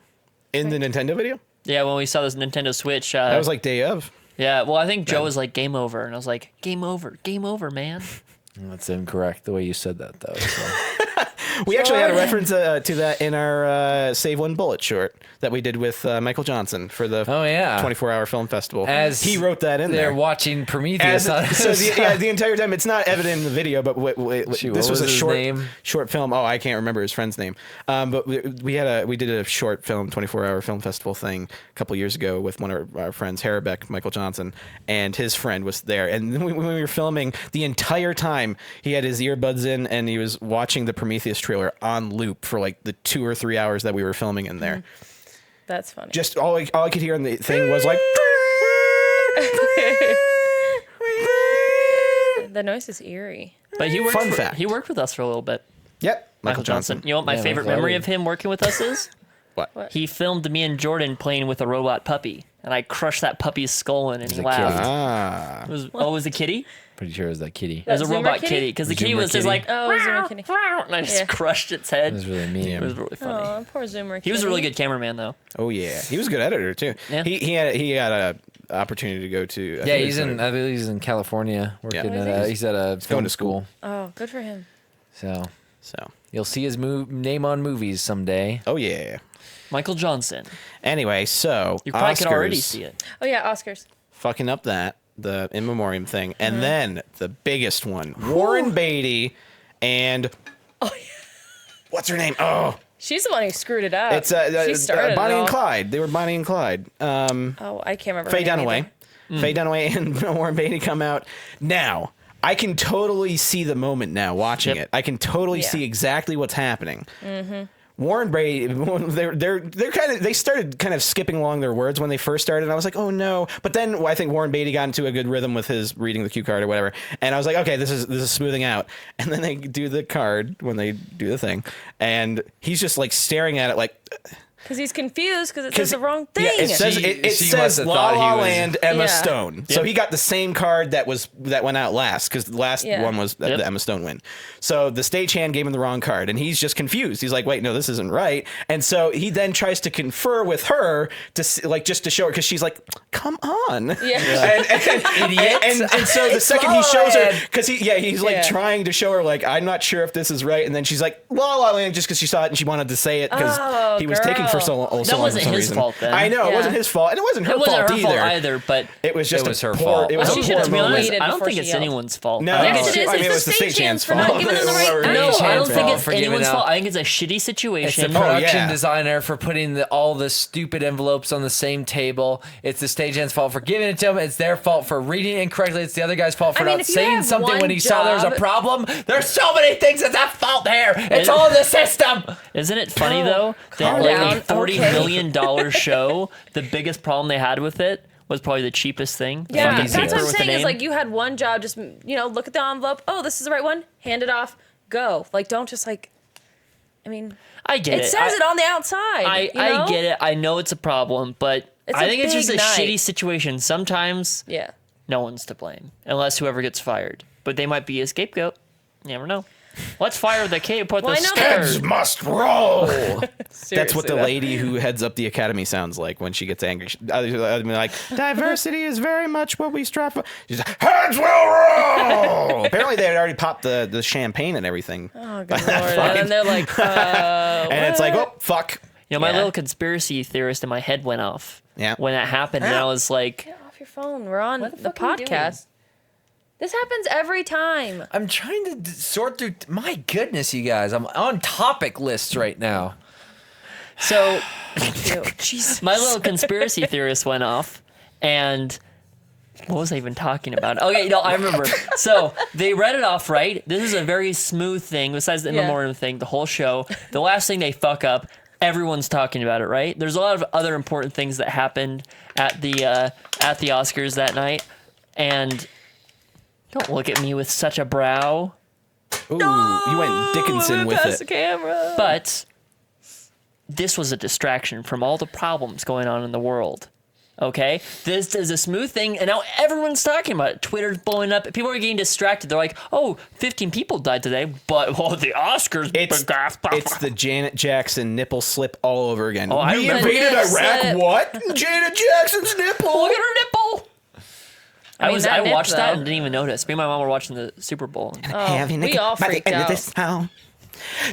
In the Nintendo video? Yeah, when we saw this Nintendo Switch. That was like day of. yeah, well, I think Joe was like, game over. And I was like, game over, man. That's incorrect the way you said that, though. So. We actually had a reference to that in our Save One Bullet short that we did with Michael Johnson for the Oh, yeah. 24-hour film festival. As he wrote that in They're there. watching Prometheus. The entire time, it's not evident in the video, but Shoot, this what was a was his short name? short film. Oh, I can't remember his friend's name. But we did a short film 24-hour film festival thing a couple years ago with one of our friends, Harabeck, Michael Johnson, and his friend was there. And then when we were filming, the entire time he had his earbuds in and he was watching the Prometheus trailer on loop for like the 2 or 3 hours that we were filming in there. That's funny. Just all I could hear on the thing was like. The noise is eerie. But he worked Fun fact. He worked with us for a little bit. Yep, Michael Johnson. You know what my Yeah, favorite Michael memory Johnson. of him working with us is? What? He filmed me and Jordan playing with a robot puppy, and I crushed that puppy's skull in, and he a laughed. kitty. Ah. It was, oh, it was a kitty? Pretty sure it was that kitty. It was a Zoomer robot kitty? kitty, because the kitty Zoomer was just kitty? like, Oh, Zoomer kitty. and I just Yeah. crushed its It head. was really mean. It was really funny. Oh, poor Zoomer. He was a kitty. really good cameraman, though. Oh yeah, he was a good editor too. Yeah. He had a opportunity to go to. I Yeah, think he's it was in. I believe he's in California working Yeah. at. He's at a film to school. Oh, good for him. So So. you'll see his name on movies someday. Oh yeah. Michael Johnson. Anyway, so You probably could already Oscars see it. Oh yeah, Oscars. fucking up the in memoriam thing, and then the biggest one, Warren Beatty, and what's her name? Oh, She's the one who screwed it up. it's she started Bonnie it all. and Clyde. They were Bonnie and Clyde. Oh, I can't remember. Faye her name Dunaway. either. Faye Dunaway and Warren Beatty come out. Now, I can totally see the moment now watching Yep. it. I can totally Yeah. see exactly what's happening. Warren Beatty, they started kind of skipping along their words when they first started. And I was like, oh no. But then I think Warren Beatty got into a good rhythm with his reading the cue card or whatever. And I was like, okay, this is smoothing out. And then they do the card when they do the thing. And he's just like staring at it like, Because he's confused because it says the wrong thing. yeah, it says She- it she says must have La thought he La was- Land Emma Yeah. Stone. So Yep. he got the same card that went out last because the last Yeah. one was Yep. the Emma Stone win. So the stagehand gave him the wrong card, and he's just confused. He's like, "Wait, no, this isn't right." And so he then tries to confer with her just to show her because she's like, "Come on, Yeah. Idiot. And so the second La he La shows her, Land. because he's like Yeah. trying to show her like, I'm not sure if this is right, and then she's like, La La Land, just because she saw it and she wanted to say it because Oh, he was taking for so long. girl. So long wasn't for some his reason. fault then. I know it Yeah. wasn't his fault, and it wasn't her It wasn't fault her either. fault either, but It was just It was a her poor. fault. It was Well, a she should've poor moment. waited I don't before think she it's yelled. anyone's fault. No, I think Yes, it's, it is. I mean, It's it was the stagehand's for not fault. giving them the right- Or- No, no, I don't Shane's think fault it's for giving anyone's out- fault. I think it's a shitty It's situation. the Oh, production yeah. designer for putting all the stupid envelopes on the same table. It's the stagehand's fault for giving it to him. It's their fault for reading it incorrectly. It's the other guy's fault for I mean, not if you saying have something one when he saw there was a job- problem. There's so many things that's at fault there. It's all in the system. Isn't it funny Oh, though that calm like down. a $40 Okay. million show, the biggest problem they had with it was probably the cheapest thing. Yeah, Fucking that's paper what I'm with the saying. Is name. like you had one job, just look at the envelope. Oh, this is the right one. Hand it off. Go. Like, don't just like. I mean, I get it. it says it on the outside. I get it. I know it's a problem, but It's I a think it's just a big night. shitty situation. Sometimes Yeah. no one's to blame unless whoever gets fired. But they might be a scapegoat. You never know. Let's fire the kid. Put Well, the I know sticker. Heads must roll. That's Seriously, what the though. lady who heads up the academy sounds like when she gets angry. I mean, like, diversity is very much what we strive for. She's like, heads will roll. Apparently, they had already popped the champagne and everything. Oh, good lord. And then they're like, And it's like, oh, fuck. You know, my Yeah. little conspiracy theorist in my head went off. Yeah. When that happened, and I was like, get off your phone. We're on What the the fuck are you podcast. This happens every time. I'm trying to sort through. My goodness, you guys. I'm on topic lists right now. so Jesus. my little conspiracy theorist went off, and what was I even talking about? Okay, no, I remember. So they read it off right. This is a very smooth thing. Besides the in Yeah. memoriam thing, the whole show. The last thing they fuck up, everyone's talking about it, right? There's a lot of other important things that happened at the Oscars that night, and don't look at me with such a brow. Ooh, you went Dickinson with Past the it. camera. But this was a distraction from all the problems going on in the world. Okay, this is a smooth thing, and now everyone's talking about it. Twitter's blowing up. People are getting distracted. They're like, "Oh, 15 people died today," but the Oscars. It's the Janet Jackson nipple slip all over again. Oh, I we remember invaded that Iraq. slip. What? Janet Jackson's nipple. Look at her nipple. I mean, that I nip, watched that though. and didn't even notice. Me and my mom were watching the Super Bowl. We all freaked out. And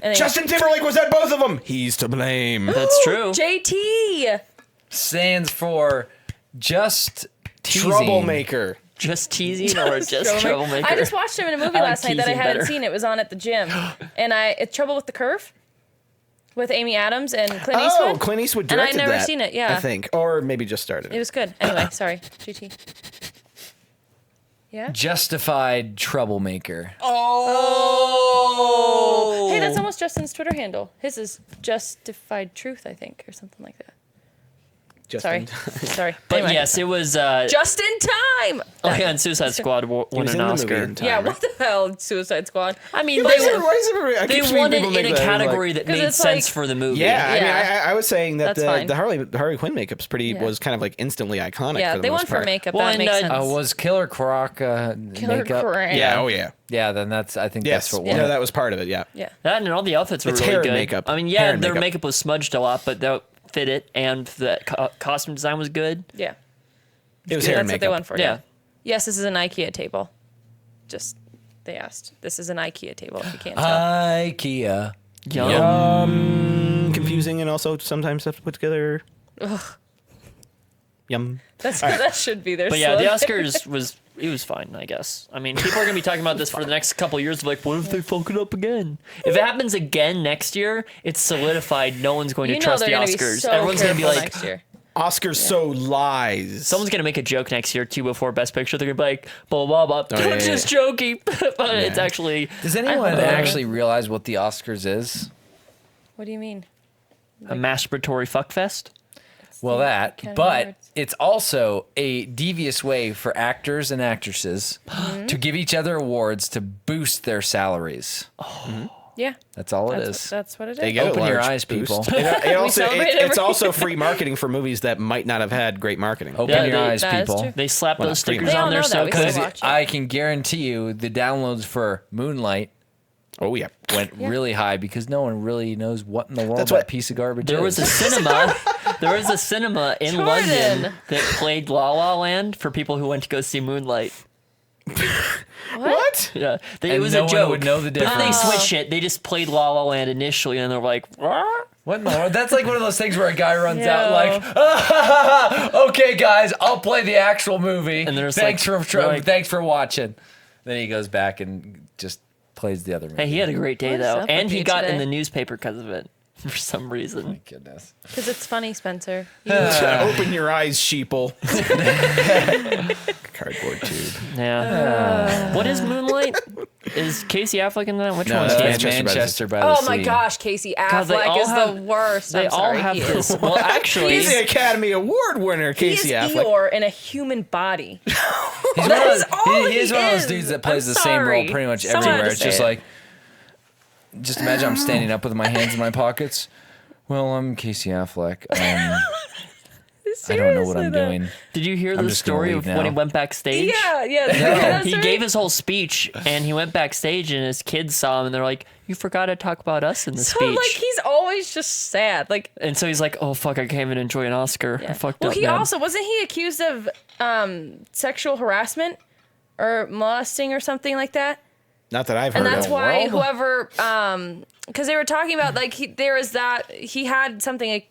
then Justin Timberlake was at both of them. He's to blame. That's true. JT. Stands for just teasing. Troublemaker. Just teasing or just troublemaker? I just watched him in a movie I like last night that I teasing hadn't better. seen. It was on at the gym, and it's Trouble with the Curve, with Amy Adams and Clint Oh, Eastwood. Clint Eastwood And I'd directed never that, seen it, yeah. I think, or maybe just started. It was good. Anyway, sorry, GT. Yeah. Justified troublemaker. Oh. Hey, that's almost Justin's Twitter handle. His is Justified Truth, I think, or something like that. Sorry, sorry. But Anyway. yes, it was. Just in time. Oh yeah, and Suicide Squad won He was an in the Oscar. movie in time, Yeah, right? what the hell, Suicide Squad? I mean, Why is everybody- I they keep seeing won it people in make a that, category that 'Cause made it's sense like- for the movie. Yeah, I mean, Yeah. I was saying that That's fine. the Harley Quinn makeup's was kind of like instantly iconic. Yeah, for the they most won for part. makeup. Well, that and, makes sense. Was Killer Croc Killer makeup? Croc. Yeah, oh yeah, Yeah, then I think yes, that's what yeah. won. No, that was part of it. Yeah, Yeah. That and all the outfits were It's really hair and good. makeup. I mean, Hair yeah, and their makeup. makeup was smudged a lot, but that fit it, and the costume design was good. Yeah. it was Yeah, hair that's and what they makeup. won for. Yeah. Yes, this is an IKEA table. Just they asked. This is an IKEA table. If you can't tell. IKEA. Yum. Confusing and also sometimes tough to put together. Yum. That should be their. But yeah, the slogan. Oscars was fine, I guess. I mean, people are gonna be talking about this for the next couple of years. Like, what if they fuck it up again? If it happens again next year, it's solidified. No one's going You to know trust they're the gonna Oscars. be so Everyone's gonna be careful like, next year. Oscars so lies. someone's gonna make a joke next year too before Best Picture. They're gonna be like, blah blah blah. Oh, yeah, Just joking, but it's actually. Does anyone actually realize what the Oscars is? What do you mean? A masturbatory fuckfest. Well, that, Academy but Awards. it's also a devious way for actors and actresses to give each other awards to boost their salaries. Yeah. That's all it is. That's what it is. They get a Open your large eyes, boost. people. It also, celebrate it's every also year. free marketing for movies that might not have had great marketing. Open Yeah, your they- eyes, that is people. true. They slap Well, those not pretty stickers much. on They there all know so that. We because still watch it. I can guarantee you the downloads for Moonlight Oh yeah. went really high because no one really knows what in the world That's that what- piece of garbage there is. was a cinema. There was a cinema in Jordan. London that played La La Land for people who went to go see Moonlight. What? Yeah, it And was no a one joke. would know the But then they difference. switched it. They just played La La Land initially, and they're like, "What?" What in the world? That's like one of those things where a guy runs out No. like, "Okay, guys, I'll play the actual movie. And there's thanks like- for they're like- thanks for watching." Then he goes back and just plays the other movie. Hey, he had a great day What is though, up with and he you got in today? the newspaper because of it for some reason. Goodness. Because it's funny, Spencer. Open your eyes, sheeple. Cardboard tube. Yeah. What is Moonlight? Is Casey Affleck in that? Which No, one? that's is Manchester by the Manchester by the Oh Sea. my gosh, Casey God, they all Affleck is have- the worst. They I'm all sorry, have he this. Is. Well, actually, He's the Academy Award winner, He is Casey Affleck. Eeyore in a human body. He's That one of is those, all he is he one of those is. dudes that plays I'm the same role sorry. pretty much Someone had everywhere. to It's say just it. like, just imagine I'm standing up with my hands in my pockets. Well, I'm Casey Affleck. I don't know what I'm doing. did you hear I'm the just gonna story leave of when he now. went backstage? Yeah. That's He right. gave his whole speech, and he went backstage, and his kids saw him, and they're like, "You forgot to talk about us in the So speech." like he's always just sad. Like And so he's like, "Oh fuck, I can't even enjoy an Oscar. I fucked well, up." he man." also wasn't he accused of sexual harassment or molesting or something like that. Not that I've heard And that's of. why whoever, because they were talking about like there was that he had something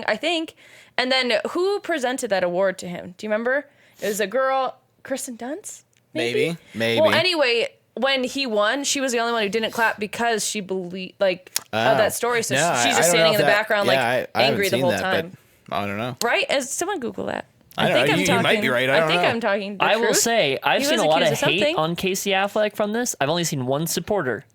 I think, and then who presented that award to him? Do you remember? It was a girl, Kristen Dunst. Maybe. Well, anyway, when he won, she was the only one who didn't clap because she believed of that story. So No, she's I just don't know standing if in the that- background yeah, like I haven't angry the seen whole that, time. but I don't know. Right? As someone Google that. I don't know. You might be right. I don't think know. I'm talking. The I will truth. say, I've He seen was a lot of accused of hate something. on Casey Affleck from this. I've only seen one supporter,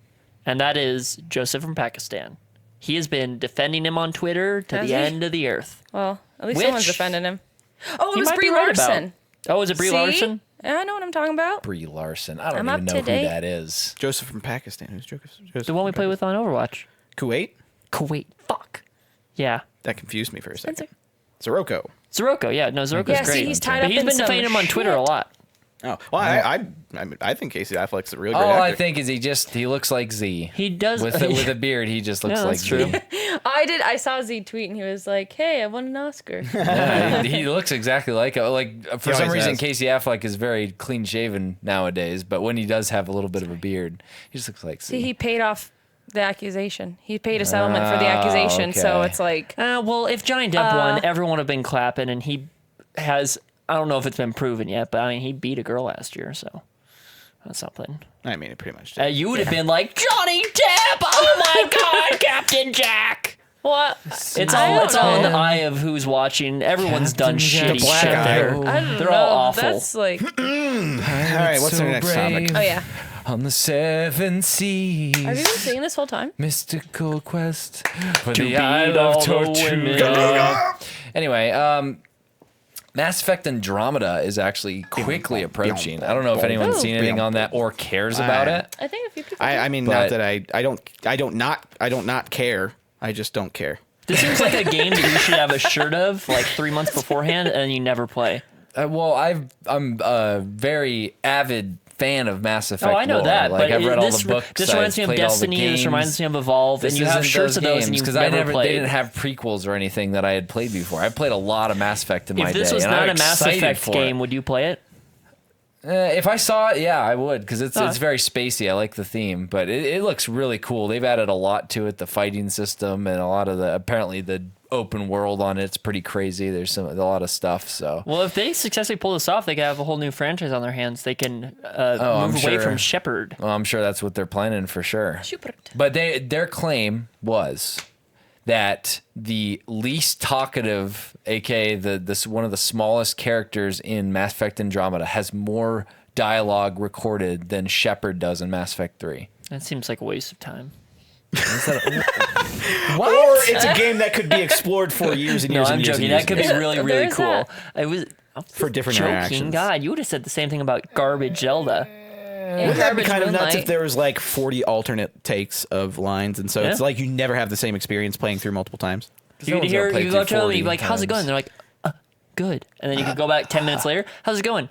and that is Joseph from Pakistan. He has been defending him on Twitter to Has the he? end of the earth. Well, at least Which- someone's defending him. Oh, it He was might Brie be right about. Larson. Oh, is it Brie See? Larson? I know what I'm talking about. Brie Larson. I don't I'm even up know to who date. that is. Joseph from Pakistan. Who's Joseph? The one we play with on Overwatch. Kuwait? Kuwait. Fuck. Yeah. That confused me for a second. Spencer. Sirocco. Ziroko. Yeah. No, Ziroko's Yeah, great. see, he's tied But up he's in been some defending him on Twitter a shit. lot. Oh, well, I think Casey Affleck's a really great All actor. I think is he looks like Z. He does. With a beard, he just looks Yeah, like that's true. Z. I saw Z tweet and he was like, "Hey, I won an Oscar." Yeah, he looks exactly like for He some always reason has. Casey Affleck is very clean shaven nowadays, but when he does have a little bit of a beard, he just looks like Z. See, he paid off the accusation. He paid a settlement for the accusation, so okay. it's like, Well, if Johnny Depp won, everyone would have been clapping, and he has. I don't know if it's been proven yet, but I mean, he beat a girl last year, so that's something. I mean, it pretty much did. You would have been like, Johnny Depp! Oh my God, Captain Jack! what? It's I all don't it's all in the know. eye of who's watching. Everyone's done Captain shitty Jack. shit The black there. eye. I don't They're know. all awful. That's like, All right, what's our next topic? oh yeah. On the seven seas. Have you been singing this whole time? Mystical quest for To the beat Isle all of the Tortuga. women. Anyway, Mass Effect Andromeda is actually quickly approaching. I don't know if anyone's seen anything on that or cares about it. I think a few people. I mean, But- not that I don't not care. I just don't care. This seems like a game that you should have a shirt of like 3 months beforehand, and you never play. Well, I'm a very avid fan of Mass Effect. Oh, I know lore. that. Like but I've read all this, the books. This reminds me I've of played all the Destiny. This reminds me games. of Evolve, This and you have isn't shirts of those, and you've because never played. they didn't have prequels or anything that I had played before. I played a lot of Mass Effect in my If day. this was and not I'm a Mass excited Effect for game, it. would you play it? If I saw it, yeah, I would, because it's Alright. very spacey. I like the theme, but it looks really cool. They've added a lot to it, the fighting system, and a lot of apparently the open world on it's pretty crazy. There's a lot of stuff. So Well, if they successfully pull this off, they could have a whole new franchise on their hands. They can I'm move away sure. from Shepard. well, I'm sure that's what they're planning for sure. Shupert. But their claim was that the least talkative, aka this one of the smallest characters in Mass Effect Andromeda, has more dialogue recorded than Shepard does in Mass Effect 3. That seems like a waste of time. Or it's a game that could be explored for years and No, years I'm and years joking. and years That could be and years. really, really There's cool. that. I was For different joking. interactions. God, you would have said the same thing about Garbage Zelda. Wouldn't that be kind of nuts if there was like 40 alternate takes of lines, and so it's Yeah. like you never have the same experience playing through multiple times? You could one's hear, gonna play you go through to them, 40 you'd be like, "How's it going?" times. They're like, "Good." And then you could go back 10 minutes later. "How's it going?"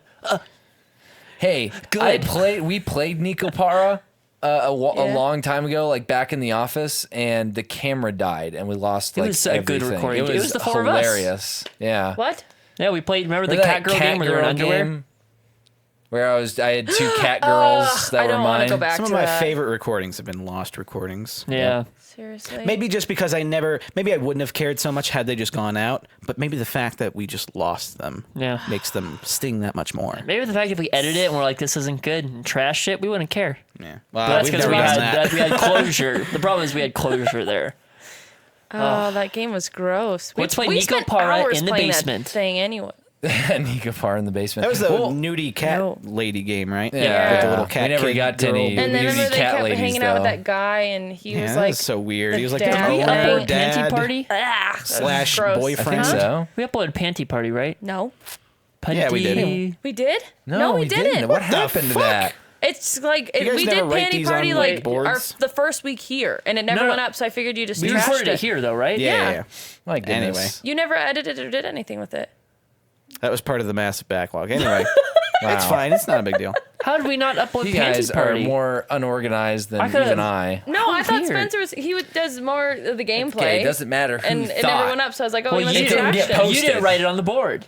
Hey, Good. we played Nico Para a Yeah. long time ago, like back in the office, and the camera died, and we lost It like was a good everything. recording. It It was, was the four of us. hilarious. Yeah. What? Yeah, we played. Remember the Remember cat that girl game where they were in underwear? game where I had two cat girls that I were don't want mine. to go back Some to of my that. favorite recordings have been lost recordings. Yeah. Seriously. Maybe just because maybe I wouldn't have cared so much had they just gone out, but maybe the fact that we just lost them Yeah. makes them sting that much more. Maybe the fact if we edit it and we're like, "This isn't good," and trash it, we wouldn't care. Yeah. But that's we've because never we done had that. we had closure. The problem is we had closure there. Oh, that game was gross. Let's play we Nico spent Para hours in the playing that basement. thing anyway. Nico Para in the basement. That was the Well, nudie cat No. lady game, right? Yeah. With the little cat We never kid got to girl. any- And then Nudie remember they cat kept ladies, hanging out with though. that guy, and he Yeah, was that like, was so weird. the He was like dad the thing. older Panty dad party? slash gross. I boyfriend. think so. We uploaded Panty Party, right? No, Yeah, we did. Panty- we did. No, we didn't. What happened to that? It's like You guys we never did write Panty these Party on, like boards? the first week here, and it never No, no. went up. So I figured you just We trashed recorded it here, though, right? Yeah. My goodness. Anyway. You never edited or did anything with it. That was part of the massive backlog. Anyway, it's Wow. fine. It's not a big deal. How did we not upload You Panty guys are Party? more unorganized than I could've- even I. No, I thought weird. Spencer was does more of the gameplay. Okay, it doesn't matter who and thought. it never went up. So I was like, oh, Well, he must you have didn't trashed get it. posted. You didn't write it on the board.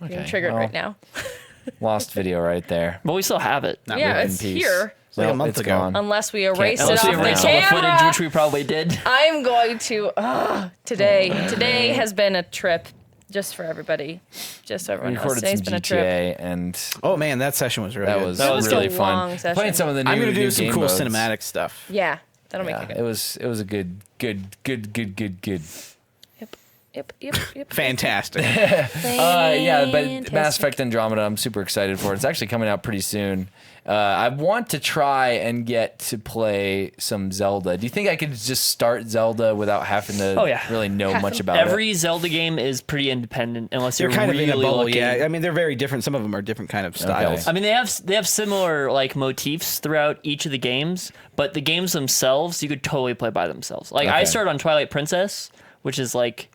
I'm Okay, triggered well, right now. Lost video right there. But we still have it. Not Yeah, really. it's in peace. here. It's like a Well, month it's ago. gone. Unless we erase it Unless off we the erased all the camera. footage, which we probably did. I'm going to today has been a trip just for everybody. Just so We everyone knows. recorded Today's some been a trip. GTA, and Oh man, that session was really that good. was, That was really a fun. long session. Playing some of the new I'm gonna do new some game cool modes. cinematic stuff. Yeah. That'll make Yeah, it good. it was a good. Yep. Yep. Fantastic. Yeah, but Mass Fantastic. Effect Andromeda, I'm super excited for. It's actually coming out pretty soon. I want to try and get to play some Zelda. Do you think I could just start Zelda without having to Oh, yeah. really know Have much to. about it? Every Zelda game is pretty independent unless They're you're kind really of in a bubble, looking. yeah. I mean, they're very different. Some of them are different kind of styles. I mean, they have similar like motifs throughout each of the games, but the games themselves you could totally play by themselves. Like I Okay. started on Twilight Princess, which is like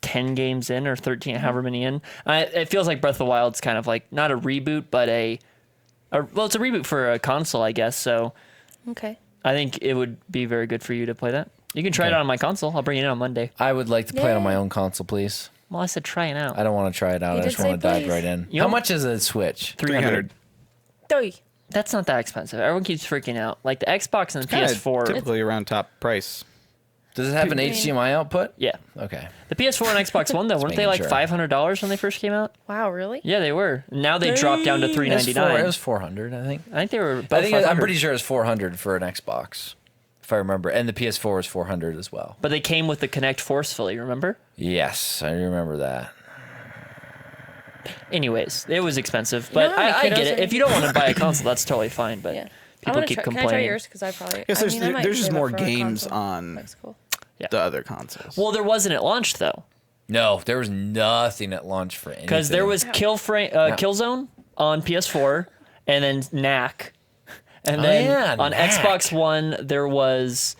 10 games in or 13, however many in. It feels like Breath of the Wild's kind of like not a reboot, but well, it's a reboot for a console, I guess. So Okay. I think it would be very good for you to play that. You can try it out on my console. I'll bring it in on Monday. I would like to play it on my Yeah. own console, please. Well, I said try it out. I don't want to try it out. You I did just want to say dive please. right in. You How know- much is a Switch? 300. Doy. That's not that expensive. Everyone keeps freaking out. Like the Xbox and the Kinda PS4. typically around top price. Does it have an HDMI output? Yeah. Okay. The PS4 and Xbox One though, weren't they making like sure. $500 when they first came out? Wow, really? Yeah, they were. Now they dropped down to It $399. was 400, I think. I think they were. I think I'm 500. pretty sure it's 400 for an Xbox, if I remember. And the PS4 is 400 as well. But they came with the Kinect forcefully. Remember? Yes, I remember that. Anyways, it was expensive, but know how many I get kiddos it. are- If you don't want to buy a console, that's totally fine. But Yeah. I people wanna keep try, Can I try complaining. yours? Because I probably. Yes, I mean, I might there's just save up more for a games console. on That's cool. the other consoles. Well, there wasn't at launch though, No, there was nothing at launch for anything. because there was Killzone on PS4, and then Knack, and then yeah, on Knack. Xbox One there was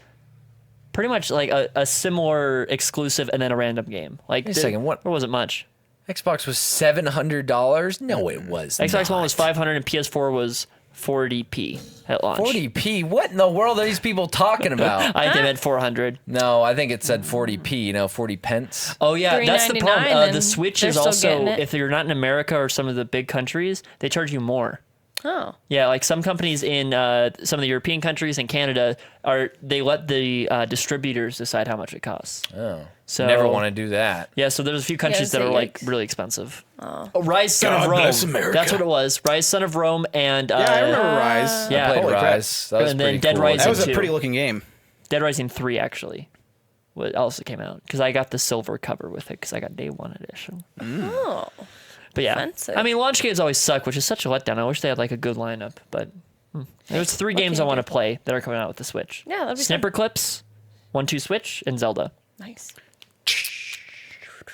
pretty much like a similar exclusive, and then a random game. Like Wait a second, what- There wasn't much. Xbox was $700. No, it was Xbox One not. was 500, and PS4 was 40p at launch. 40p. What in the world are these people talking about? I think they meant 400. No, I think it said 40p. 40 pence. Oh yeah, that's the problem. $3.99, The and Switch they're is still also, getting it. if you're not in America or some of the big countries, they charge you more. Oh. Yeah, like some companies in some of the European countries and Canada they let the distributors decide how much it costs. Oh, So never want to do that. Yeah, so there's a few countries that so are like yikes. really expensive. Oh. Rise Son God of Rome. bless America. That's what it was. Rise Son of Rome and Yeah, I remember Rise. yeah. I played Holy crap. Rise. That was And then pretty Dead cool. Rising That was a 2. pretty looking game. Dead Rising 3 actually. What also came out because I got the silver cover with it because I got day one edition. Oh. But yeah, Fancy. I mean, launch games always suck, which is such a letdown. I wish they had like a good lineup, but there's 3 games I want to play that are coming out with the Switch. Yeah, that'd be Snipper Clips, 1-2 Switch, and Zelda. Nice.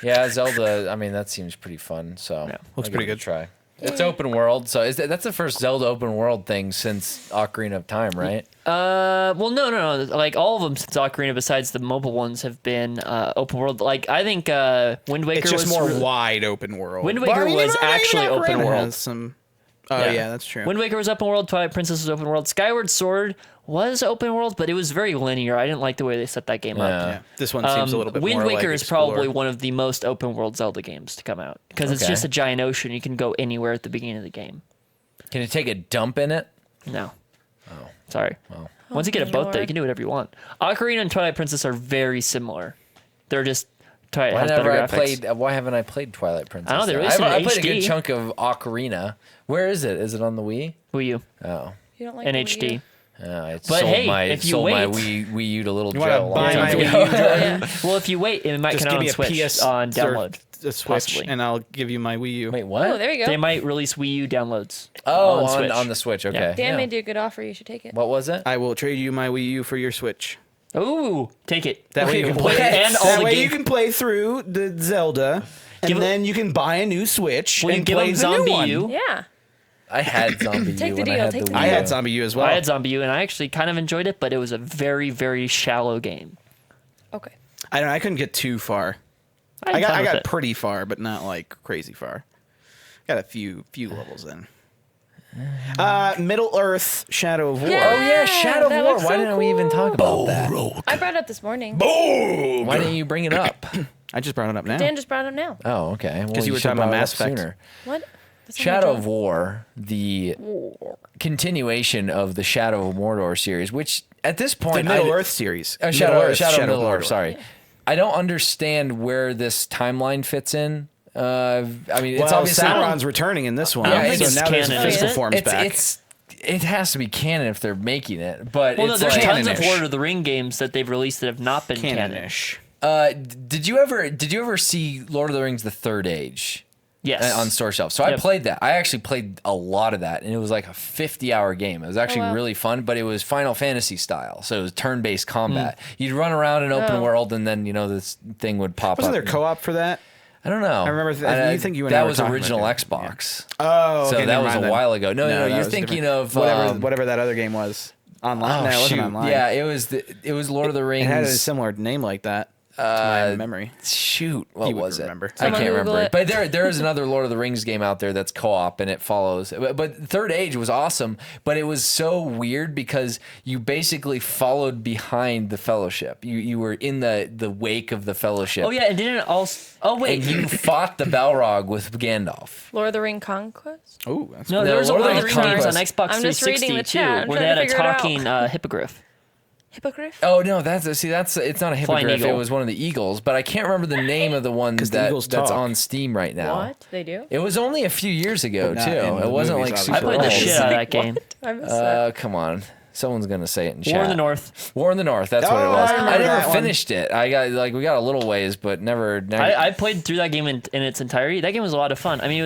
Yeah, Zelda. I mean, that seems pretty fun. So Yeah. Looks I'll pretty give it a good. Try. It's open world, so that's the first Zelda open world thing since Ocarina of Time, right? Well, no. Like all of them since Ocarina, besides the mobile ones, have been open world. Like I think Wind Waker It's just was more really- wide open world. Wind But, Waker was even actually Ocarina open world. has some. Oh yeah, that's true. Wind Waker was open world. Twilight Princess was open world. Skyward Sword was open world, but it was very linear. I didn't like the way they set that game up. Yeah, this one seems a little bit Wind more Waker like is explore. probably one of the most open world Zelda games to come out because it's Okay. just a giant ocean. You can go anywhere at the beginning of the game. Can you take a dump in it? No. Oh. Sorry. Once you get a boat, though, you Lord. can do whatever you want. Ocarina and Twilight Princess are very similar. They're just Twilight has Why better graphics. Why haven't I played Twilight Princess? I don't know, they then? released it in I played a HD. good chunk of Ocarina. Where is it? Is it on the Wii? Wii U Oh, You don't like and the Wii HD. U? I But sold hey, my if you sold my wait- Wii U to Little You Joe. want a to long buy time my ago. Wii U, Jordan? Yeah. Well, if you wait, it might Just come out give on me a Switch PS on download. a Switch, possibly. and I'll give you my Wii U. Wait, what? Oh, there you go. They might release Wii U downloads. Oh, Switch. on the Switch. Okay. Yeah. Dan Yeah. made you a good offer. You should take it. What was it? I will trade you my Wii U for your Switch. Ooh, take it. That way you can Play play it and all that the way game. you can play through the Zelda, Give and it- then you can buy a new Switch Will you and give play them the new Zombie one. U? Yeah. I had Zombie Take U the when I deal, had take the the Wii I U. had Zombie U as well. I had Zombie U, and I actually kind of enjoyed it, but it was a very, very shallow game. Okay. I don't know, I couldn't get too far. had I fun with got it. pretty far, but not like crazy far. Got a few levels in. Middle Earth: Shadow of War. Yeah. Oh yeah, Shadow that of War. looks Why so didn't we even talk about that? I brought it up this morning. Why didn't you bring it up? I just brought it up now. Dan just brought it up now. Oh, okay. Well, 'Cause you were should talking about brought it Mass up Effect. sooner. What? That's not my Shadow job. of War, the continuation of the Shadow of Mordor series, which at this The point, Middle Earth series. Shadow Earth, of Middle Mordor. Earth. Sorry, I don't understand where this timeline fits in. I mean, it's Well, obviously Sauron's returning in this one, Yeah, it's so now there's canon, physical isn't it? forms back. it has to be canon if they're making it. But Well, no, it's there's like, tons of Canon-ish. Lord of the Ring games that they've released that have not been canon. canon-ish. Did you ever see Lord of the Rings: The Third Age? Yes. On store shelf. So I played that. I actually played a lot of that, and it was like a 50-hour game. It was actually really fun, but it was Final Fantasy style. So it was turn-based combat. You'd run around an open world, and then this thing would pop Wasn't up. there co-op for that? I don't know. I remember. You think you and I that were was talking original about Xbox. Oh, okay, so that never was mind a then. while ago. No, that you're was thinking different. of whatever that other game was online. No, it wasn't shoot. online. Yeah, it was Lord of the Rings. It had a similar name like that. To my memory. Shoot, what He would was it? remember. I Someone can't Google remember. it. But there is another Lord of the Rings game out there that's co-op and it follows. But Third Age was awesome, but it was so weird because you basically followed behind the Fellowship. You were in the wake of the Fellowship. Oh yeah, and didn't it also? Oh wait, And you fought the Balrog with Gandalf. Lord of the Ring Conquest. Oh, that's no, cool. there was a Lord of lot the of Rings games on Conquest. Xbox I'm just 360 reading the too, chat. I'm where trying they to had a figure it out. talking hippogriff. Hippogriff. Oh no, that's it's not a Flying hippogriff. eagle. It was one of the eagles, but I can't remember the name of the one the eagles that's talk. on Steam right now. What they do? It was only a few years ago But too. not in the It wasn't movies, like obviously. super I played the old. shit out of that game. I missed that. Come on. Someone's gonna say it in chat. War in the North. War in the North. That's what it Oh, was. I remember I never that one. finished it. I got we got a little ways, but never. I played through that game in its entirety. That game was a lot of fun. I mean,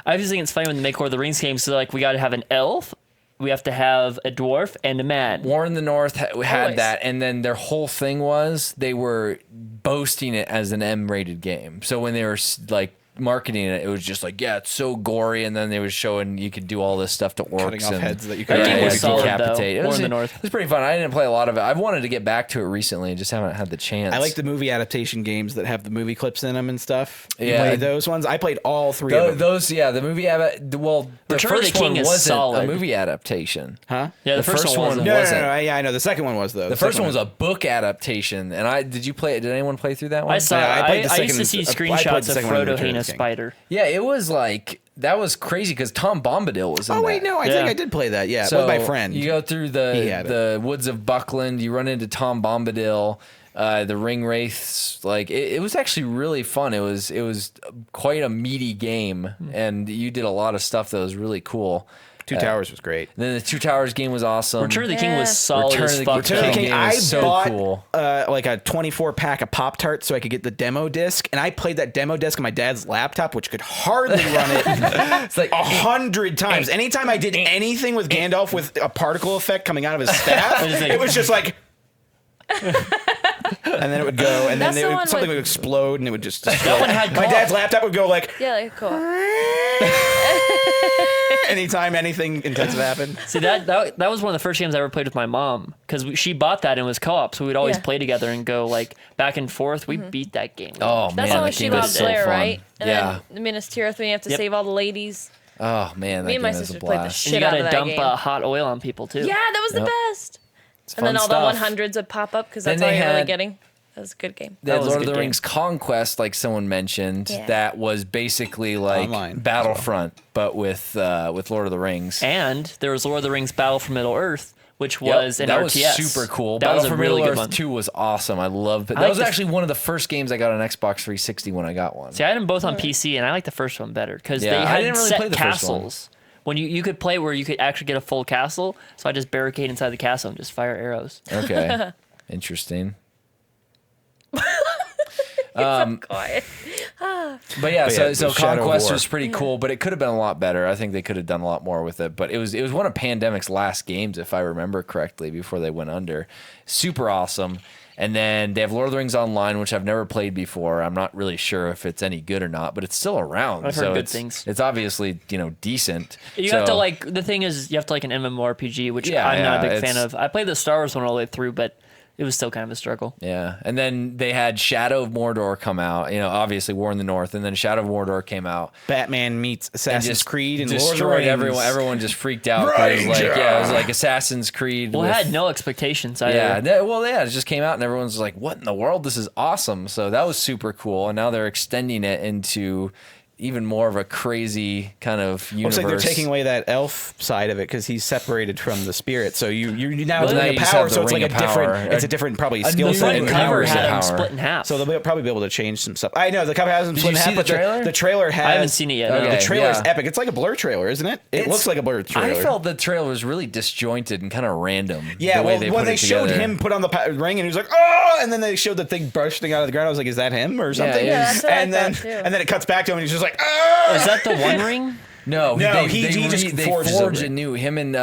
I just think it's funny when they make Lord of the Rings games. So like, we got to have an elf, we have to have a dwarf, and a man. War in the North had Always. that, and then their whole thing was they were boasting it as an M-rated game. So when they were like marketing it, it was just like, yeah, it's so gory, and then they were showing you could do all this stuff to orcs Cutting off and heads that you could That game was solid, decapitate. though. It War was in the North. It was pretty fun. I didn't play a lot of it. I've wanted to get back to it recently, just haven't had the chance. I like the movie adaptation games that have the movie clips in them and stuff. You Yeah. played those ones. I played all three of them. Those, yeah, the movie. Well, the Return of the first one King is wasn't solid. a movie adaptation. Huh? Yeah, the first one wasn't. No, wasn't. yeah, I know. The second one was though. The first one was a book adaptation, and did you play it? Did anyone play through that one? I saw. Yeah, I played the I used to second- see I played screenshots the of second one in Frodo Return of hitting the a King. spider. Yeah, it was like that was crazy because Tom Bombadil was in Oh that. wait, no, I Yeah. think I did play that. Yeah, So with my friend. You go through He had the woods of Buckland. You run into Tom Bombadil, the ring wraiths. Like it was actually really fun. It was quite a meaty game, and you did a lot of stuff that was really cool. Two Towers was great. And then the Two Towers game was awesome. Return of the King Yeah. was solid Return as of the- fuck. Return of Return the of the King King, game I is so bought cool. like a 24-pack of Pop-Tarts so I could get the demo disc, and I played that demo disc on my dad's laptop, which could hardly run it It's like 100 times. Anytime I did anything with Gandalf with a particle effect coming out of his staff, it was just like... and then it would go, and then That's the one something with- would explode, and it would just... That one had my co-op. dad's laptop would go like... Yeah, like, cool. Anytime anything intensive happened. See that was one of the first games I ever played with my mom because she bought that and it was co-op, so we'd always Yeah. play together and go like back and forth. We beat that game. Oh That's man, how that she game was loved so Blair, fun. right? And Yeah. then the Minas Tirith, when you have to Yep. save all the ladies. Oh man, that Me and my game is a sister played the blast. and you shit out gotta of that dump game. hot oil on people too. Yeah, that was the Yep. best. It's And then fun all stuff. the 100s would pop up because Then that's all they you're really had- getting. That was a good game. They had That was a Lord of good the game. Rings Conquest, like someone mentioned, Yeah. that was basically like Online, Battlefront, but with Lord of the Rings. And there was Lord of the Rings Battle for Middle Earth, which was an that RTS. was super cool. That Battle was a for really Middle good Earth one. 2 was awesome. I loved it. That like was the- actually one of the first games I got on Xbox 360 when I got one. See, I had them both on PC, and I like the first one better because Yeah, they I had didn't really set play the first one. castles. When you could play where you could actually get a full castle, so I just barricade inside the castle and just fire arrows. Okay. Interesting. Quiet. But yeah, yeah, so Shadow of Conquest War. was pretty cool, but it could have been a lot better. I think they could have done a lot more with it. But it was one of Pandemic's last games, if I remember correctly, before they went under. Super awesome. And then they have Lord of the Rings Online, which I've never played before. I'm not really sure if it's any good or not, but it's still around. I've heard so good it's, things. It's obviously you You have to like the thing is you have to like an MMORPG, which Yeah, I'm not a yeah, big fan it's- of. I played the Star Wars one all the way through, but it was still kind of a struggle. Yeah, and then they had Shadow of Mordor come out. Obviously War in the North, and then Shadow of Mordor came out. Batman meets And Assassin's Creed and Lord of the destroyed Rings. everyone. Everyone just freaked out. 'Cause It was like, it was like Assassin's Creed. Well, with, I had no expectations either. Yeah, it just came out, and everyone's like, "What in the world? This is awesome!" So that was super cool, and now they're extending it into even more of a crazy kind of universe. Looks like they're taking away that elf side of it because he's separated from the spirit. So you now Well, now doing you a just power. have the So it's ring like a of different. power. It's a different probably A skill new set ring and of cover powers. power. had Power. him split in half. So they'll probably be able to change some stuff. I know the cover has them split in you half. see But the trailer? the trailer has. I haven't seen it yet. no. Okay. The trailer is Yeah. epic. It's like a Blur trailer, isn't it? It looks like a Blur trailer. I felt the trailer was really disjointed and kind of random. Yeah, the way well, when put they it showed together. him put on the ring and he was like, "Oh!" and then they showed the thing bursting out of the ground. I was like, "Is that him or something?" Yeah, that's what I and then thought, too. and then it cuts back to him and he's just like, "Oh!" Is that the One Ring? No, No, he just they forges forge a a new. Him and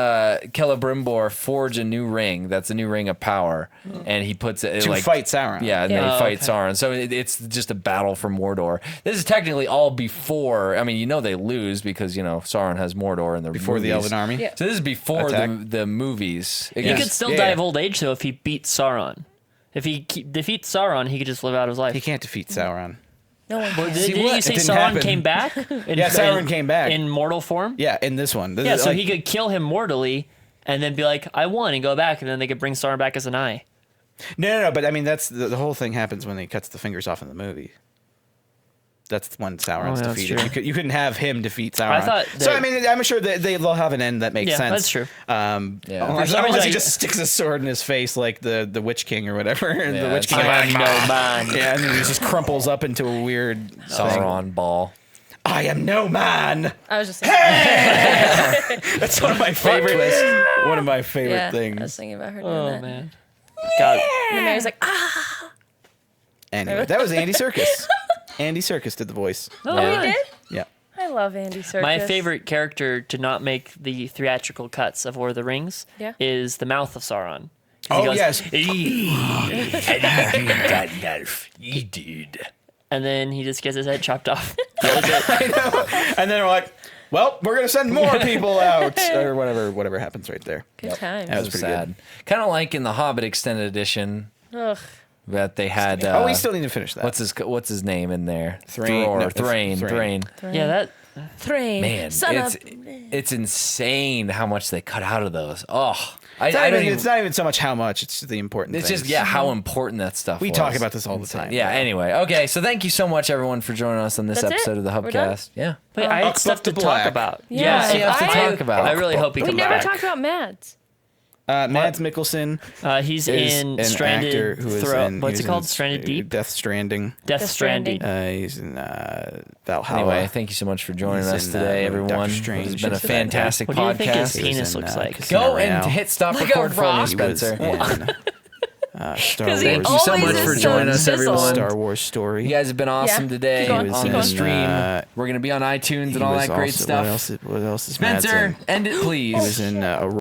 Celebrimbor forge a new ring. That's a new ring of power, and he puts it to like fight Sauron. Yeah, and Yeah. they Oh, fight okay. Sauron. So it's just a battle for Mordor. This is technically all before. I mean, they lose because Sauron has Mordor in their Before the movies. Elven Army. Yeah. So this is before Attack. the movies. It He gets- could still Yeah, die yeah. of old age though if he beats Sauron. If he defeats Sauron, he could just live out his life. He can't defeat Sauron. No one Well, can. did, See did what? you It say didn't Sauron happen. came back? Yeah, Sauron came back. in mortal form. Yeah, in this one. This Yeah, is so like- he could kill him mortally, and then be like, "I won," and go back, and then they could bring Sauron back as an eye. No. But I mean, that's the whole thing happens when he cuts the fingers off in the movie. That's when Sauron's that's defeated. true. You couldn't have him defeat Sauron. I thought so. that- I mean, I'm sure that they'll have an end that makes Yeah, sense. that's true. Yeah. Unless, For some reason, he I- just sticks a sword in his face like the Witch King or whatever. And the Yeah, Witch it's King. like, I'm no man. Yeah, and then he just crumples up into a weird thing. Sauron ball. I am no man. I was just thinking, That's one of my favorite. One of my favorite yeah, I was things. thinking about her doing Oh that. man, God, And Mary's like, ah. Anyway, that was Andy Serkis. Andy Serkis did the voice. Oh, Yeah. we did? Yeah. I love Andy Serkis. my favorite character to not make the theatrical cuts of Lord of the Rings Yeah. is the mouth of Sauron. 'Cause he Oh yes. He did. And then he just gets his head chopped off. That was it. And then we're like, well, we're gonna send more people out or whatever happens right there. Good times. That was So pretty sad. Kind of like in the Hobbit extended edition Ugh. that they had. Oh, we still need to finish that. What's his name in there? Thrain. Thror. No, Thrain. Thrain. Yeah, that. Thrain. Man, Son it's of. it's insane how much they cut out of those. Oh, It's I not, don't even, even. it's not even so much how much; it's the important. It's things. just how important that stuff. We was. talk about this all the time. Yeah. Anyway, okay. So thank you so much, everyone, for joining us on this That's it? episode of the We're done? Hubcast. Yeah. Wait, I Up had stuff to the talk black. about. Yeah, you have to I- talk about. I really hope he We comes never back. talked about Mads. Mads Mikkelsen He's is in an Stranded. actor who is in. What's he it was called? in Stranded Deep. Death Stranding. Death Stranding. He's in Valhalla. Anyway, thank you so much for joining He's us in, today, Doctor everyone. Strange. It's been a Just fantastic What do you think his podcast. He was penis in, looks like? Casino Go and Royale. hit stop Like a record for me, rock? He was Spencer. in Star 'Cause he Wars. Thank you so always much is for so joining us, sizzle. everyone. Star Wars story. You guys have been awesome Yeah. today Keep going, on keep the going. stream. In, We're going to be on iTunes He and all was that great also- stuff. What else is Mads Spencer, in? end it, please. He was in